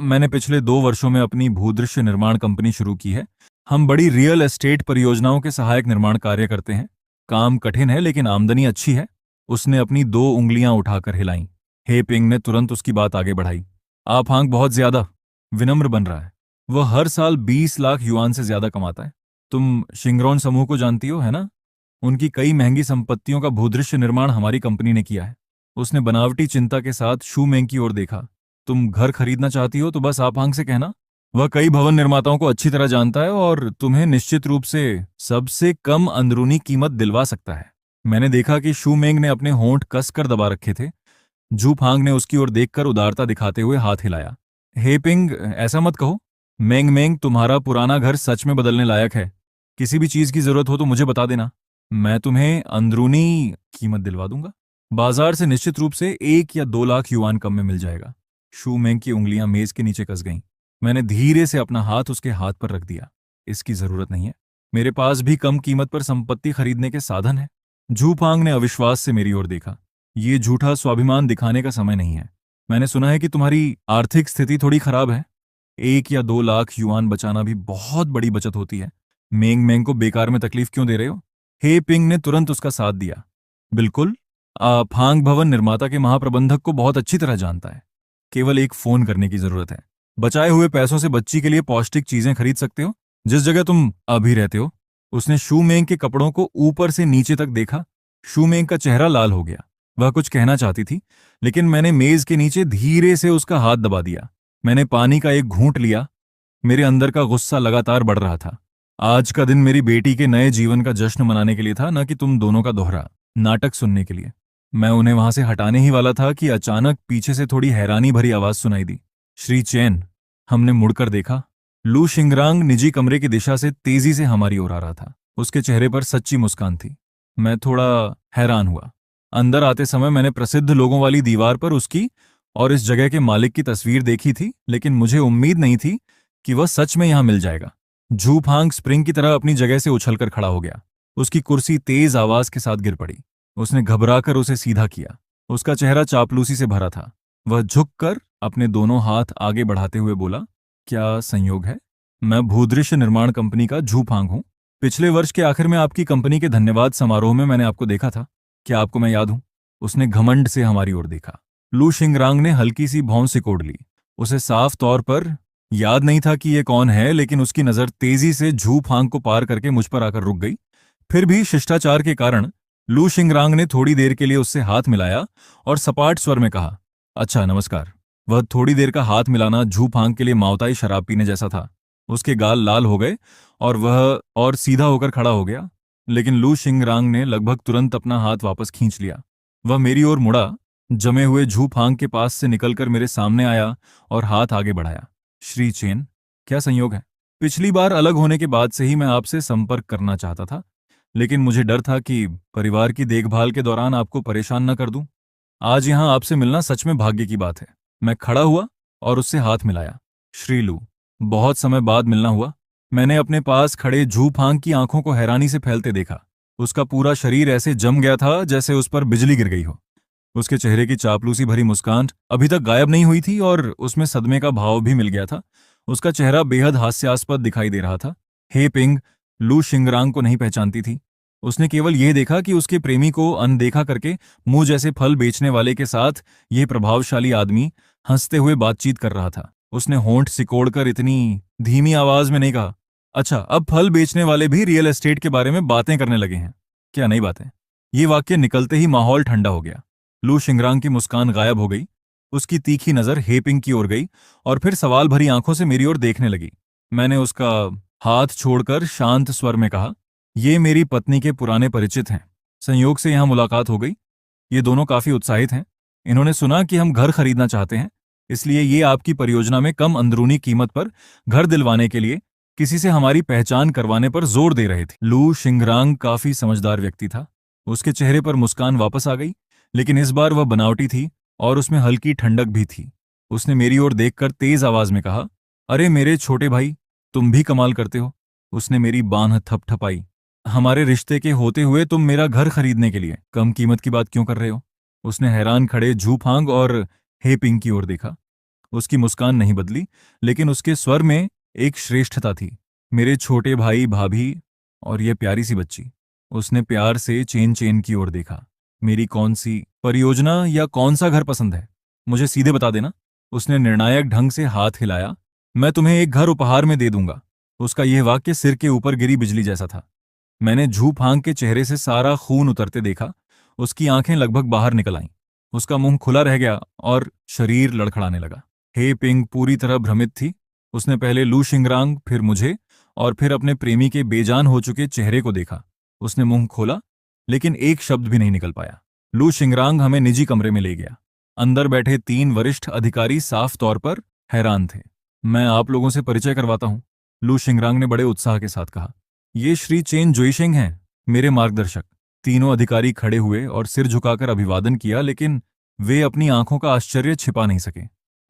मैंने पिछले 2 वर्षों में अपनी भूदृश्य निर्माण कंपनी शुरू की है। हम बड़ी रियल एस्टेट परियोजनाओं के सहायक निर्माण कार्य करते हैं। काम कठिन है, लेकिन आमदनी अच्छी है। उसने अपनी 2 उंगलियां उठाकर हिलाईं। हे पिंग ने तुरंत उसकी बात आगे बढ़ाई। आप हांग बहुत ज्यादा विनम्र बन रहा है। वह हर साल 20 लाख युआन से ज्यादा कमाता है। तुम शिंगरॉन समूह को जानती हो, है ना? उनकी कई महंगी संपत्तियों का भूदृश्य निर्माण हमारी कंपनी ने किया है। उसने बनावटी चिंता के साथ शू मेंग की ओर देखा। तुम घर खरीदना चाहती हो तो बस आप हांग से कहना। वह कई भवन निर्माताओं को अच्छी तरह जानता है और तुम्हें निश्चित रूप से सबसे कम अंदरूनी कीमत दिलवा सकता है। मैंने देखा कि शू मेंग ने अपने होंठ कसकर दबा रखे थे। जू फांग ने उसकी ओर देखकर उदारता दिखाते हुए हाथ हिलाया। हे पिंग, ऐसा मत कहो। मेंग मेंग, तुम्हारा पुराना घर सच में बदलने लायक है। किसी भी चीज की जरूरत हो तो मुझे बता देना, मैं तुम्हें अंदरूनी कीमत दिलवा दूंगा। बाजार से निश्चित रूप से 1 या 2 लाख युआन कम में मिल जाएगा। शू मेंग की उंगलियां मेज के नीचे कस गईं। मैंने धीरे से अपना हाथ उसके हाथ पर रख दिया। इसकी जरूरत नहीं है, मेरे पास भी कम कीमत पर संपत्ति खरीदने के साधन है। जू फांग ने अविश्वास से मेरी ओर देखा। ये झूठा स्वाभिमान दिखाने का समय नहीं है। मैंने सुना है कि तुम्हारी आर्थिक स्थिति थोड़ी खराब है। 1 या 2 लाख युआन बचाना भी बहुत बड़ी बचत होती है। मेंग मेंग को बेकार में तकलीफ क्यों दे रहे हो? हे पिंग ने तुरंत उसका साथ दिया। बिल्कुल, फांग भवन निर्माता के महाप्रबंधक को बहुत अच्छी तरह जानता है। केवल एक फोन करने की जरूरत है। बचाए हुए पैसों से बच्ची के लिए पौष्टिक चीजें खरीद सकते हो, जिस जगह तुम अभी रहते हो। उसने शू मेंग के कपड़ों को ऊपर से नीचे तक देखा। शू मेंग का चेहरा लाल हो गया। वह कुछ कहना चाहती थी, लेकिन मैंने मेज के नीचे धीरे से उसका हाथ दबा दिया। मैंने पानी का एक घूंट लिया। मेरे अंदर का गुस्सा लगातार बढ़ रहा था। आज का दिन मेरी बेटी के नए जीवन का जश्न मनाने के लिए था, न कि तुम दोनों का दोहरा नाटक सुनने के लिए। मैं उन्हें वहां से हटाने ही वाला था कि अचानक पीछे से थोड़ी हैरानी भरी आवाज सुनाई दी। श्री चैन। हमने मुड़कर देखा। लू शिंगरांग निजी कमरे की दिशा से तेजी से हमारी ओर आ रहा था। उसके चेहरे पर सच्ची मुस्कान थी। मैं थोड़ा हैरान हुआ। अंदर आते समय मैंने प्रसिद्ध लोगों वाली दीवार पर उसकी और इस जगह के मालिक की तस्वीर देखी थी, लेकिन मुझे उम्मीद नहीं थी कि वह सच में यहां मिल जाएगा। जू फांग स्प्रिंग की तरह अपनी जगह से उछलकर खड़ा हो गया। उसकी कुर्सी तेज आवाज के साथ गिर पड़ी। उसने घबराकर उसे सीधा किया। उसका चेहरा चापलूसी से भरा था। वह झुककर अपने दोनों हाथ आगे बढ़ाते हुए बोला, क्या संयोग है? मैं भूदृश्य निर्माण कंपनी का झूफांग हूं। पिछले वर्ष के आखिर में आपकी कंपनी के धन्यवाद समारोह में मैंने आपको देखा था। क्या आपको मैं याद हूं? उसने घमंड से हमारी ओर देखा। लू शिंगरांग ने हल्की सी भौं सिकोड़ ली। उसे साफ तौर पर याद नहीं था कि ये कौन है, लेकिन उसकी नजर तेजी से झू फांग को पार करके मुझ पर आकर रुक गई। फिर भी शिष्टाचार के कारण लू शिंगरांग ने थोड़ी देर के लिए उससे हाथ मिलाया और सपाट स्वर में कहा, अच्छा नमस्कार। वह थोड़ी देर का हाथ मिलाना झू फांग के लिए मावताई शराब पीने जैसा था। उसके गाल लाल हो गए और सीधा होकर खड़ा हो गया। लेकिन लू शिंगरांग ने लगभग तुरंत अपना हाथ वापस खींच लिया। वह मेरी ओर मुड़ा, जमे हुए झू फांग के पास से निकलकर मेरे सामने आया और हाथ आगे बढ़ाया। श्री चेन, क्या संयोग है? पिछली बार अलग होने के बाद से ही मैं आपसे संपर्क करना चाहता था, लेकिन मुझे डर था कि परिवार की देखभाल के दौरान आपको परेशान न कर दूं। आज यहां आपसे मिलना सच में भाग्य की बात है। मैं खड़ा हुआ और उससे हाथ मिलाया। श्रीलू, बहुत समय बाद मिलना हुआ। मैंने अपने पास खड़े झू फांग की आंखों को हैरानी से फैलते देखा। उसका पूरा शरीर ऐसे जम गया था जैसे उस पर बिजली गिर गई हो। उसके चेहरे की चापलूसी भरी मुस्कान अभी तक गायब नहीं हुई थी और उसमें सदमे का भाव भी मिल गया था। उसका चेहरा बेहद हास्यास्पद दिखाई दे रहा था। हे पिंग लू शिंगरांग को नहीं पहचानती थी। उसने केवल यह देखा कि उसके प्रेमी को अनदेखा करके मुंह जैसे फल बेचने वाले के साथ यह प्रभावशाली आदमी हंसते हुए बातचीत कर रहा था। उसने होंठ सिकोड़कर इतनी धीमी आवाज में नहीं कहा, अच्छा अब फल बेचने वाले भी रियल एस्टेट के बारे में बातें करने लगे हैं। क्या नई बातें? ये वाक्य निकलते ही माहौल ठंडा हो गया। लू शिंगरांग की मुस्कान गायब हो गई। उसकी तीखी नजर हेपिंग की ओर गई और फिर सवाल भरी आंखों से मेरी ओर देखने लगी। मैंने उसका हाथ छोड़कर शांत स्वर में कहा, ये मेरी पत्नी के पुराने परिचित हैं। संयोग से यहां मुलाकात हो गई। ये दोनों काफी उत्साहित हैं। इन्होंने सुना कि हम घर खरीदना चाहते हैं, इसलिए ये आपकी परियोजना में कम अंदरूनी कीमत पर घर दिलवाने के लिए किसी से हमारी पहचान करवाने पर जोर दे रहे थे। लू शिंगरांग काफी समझदार व्यक्ति था। उसके चेहरे पर मुस्कान वापस आ गई, लेकिन इस बार वह बनावटी थी और उसमें हल्की ठंडक भी थी। उसने मेरी ओर देखकर तेज आवाज में कहा, अरे मेरे छोटे भाई, तुम भी कमाल करते हो। उसने मेरी बांह थपथपाई। हमारे रिश्ते के होते हुए तुम मेरा घर खरीदने के लिए कम कीमत की बात क्यों कर रहे हो? उसने हैरान खड़े झूफांग और हेपिंग की ओर देखा। उसकी मुस्कान नहीं बदली, लेकिन उसके स्वर में एक श्रेष्ठता थी। मेरे छोटे भाई भाभी और ये प्यारी सी बच्ची। उसने प्यार से चेन चेन की ओर देखा। मेरी कौन सी परियोजना या कौन सा घर पसंद है? मुझे सीधे बता देना। उसने निर्णायक ढंग से हाथ हिलाया। मैं तुम्हें एक घर उपहार में दे दूंगा। उसका यह वाक्य सिर के ऊपर गिरी बिजली जैसा था। मैंने झू फांग के चेहरे से सारा खून उतरते देखा। उसकी आंखें लगभग बाहर निकल आईं। उसका मुंह खुला रह गया और शरीर लड़खड़ाने लगा। हे पिंग पूरी तरह भ्रमित थी। उसने पहले लू शिंगरांग, फिर मुझे और फिर अपने प्रेमी के बेजान हो चुके चेहरे को देखा। उसने मुंह खोला, लेकिन एक शब्द भी नहीं निकल पाया। लू शिंगरांग हमें निजी कमरे में ले गया। अंदर बैठे 3 वरिष्ठ अधिकारी साफ तौर पर हैरान थे। मैं आप लोगों से परिचय करवाता हूं, लू शिंगरांग ने बड़े उत्साह के साथ कहा। ये श्री चेन जोइशिंग हैं, मेरे मार्गदर्शक। तीनों अधिकारी खड़े हुए और सिर झुकाकर अभिवादन किया, लेकिन वे अपनी आंखों का आश्चर्य छिपा नहीं सके।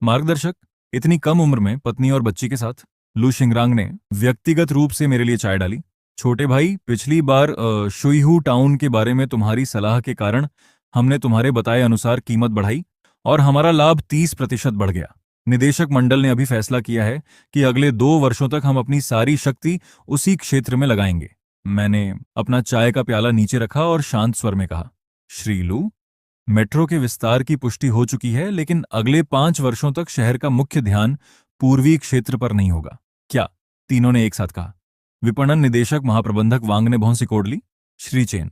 मार्गदर्शक, इतनी कम उम्र में पत्नी और बच्ची के साथ? लू शिंगरांग ने व्यक्तिगत रूप से मेरे लिए चाय डाली। छोटे भाई, पिछली बार शुईहू टाउन के बारे में तुम्हारी सलाह के कारण हमने तुम्हारे बताए अनुसार कीमत बढ़ाई और हमारा लाभ 30% बढ़ गया। निदेशक मंडल ने अभी फैसला किया है कि अगले 2 वर्षों तक हम अपनी सारी शक्ति उसी क्षेत्र में लगाएंगे। मैंने अपना चाय का प्याला नीचे रखा और शांत स्वर में कहा, श्रीलू, मेट्रो के विस्तार की पुष्टि हो चुकी है, लेकिन अगले 5 वर्षों तक शहर का मुख्य ध्यान पूर्वी क्षेत्र पर नहीं होगा। क्या? तीनों ने एक साथ कहा। विपणन निदेशक महाप्रबंधक वांग ने भौं सिकोड़ ली। श्री चेन,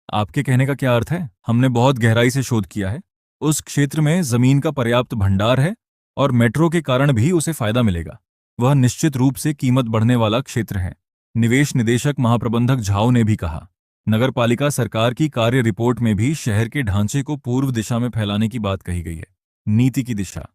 आपके कहने का क्या अर्थ है? हमने बहुत गहराई से शोध किया है। उस क्षेत्र में जमीन का पर्याप्त भंडार है और मेट्रो के कारण भी उसे फायदा मिलेगा। वह निश्चित रूप से कीमत बढ़ने वाला क्षेत्र है, निवेश निदेशक महाप्रबंधक झाओ ने भी कहा। नगरपालिका सरकार की कार्य रिपोर्ट में भी शहर के ढांचे को पूर्व दिशा में फैलाने की बात कही गई है। नीति की दिशा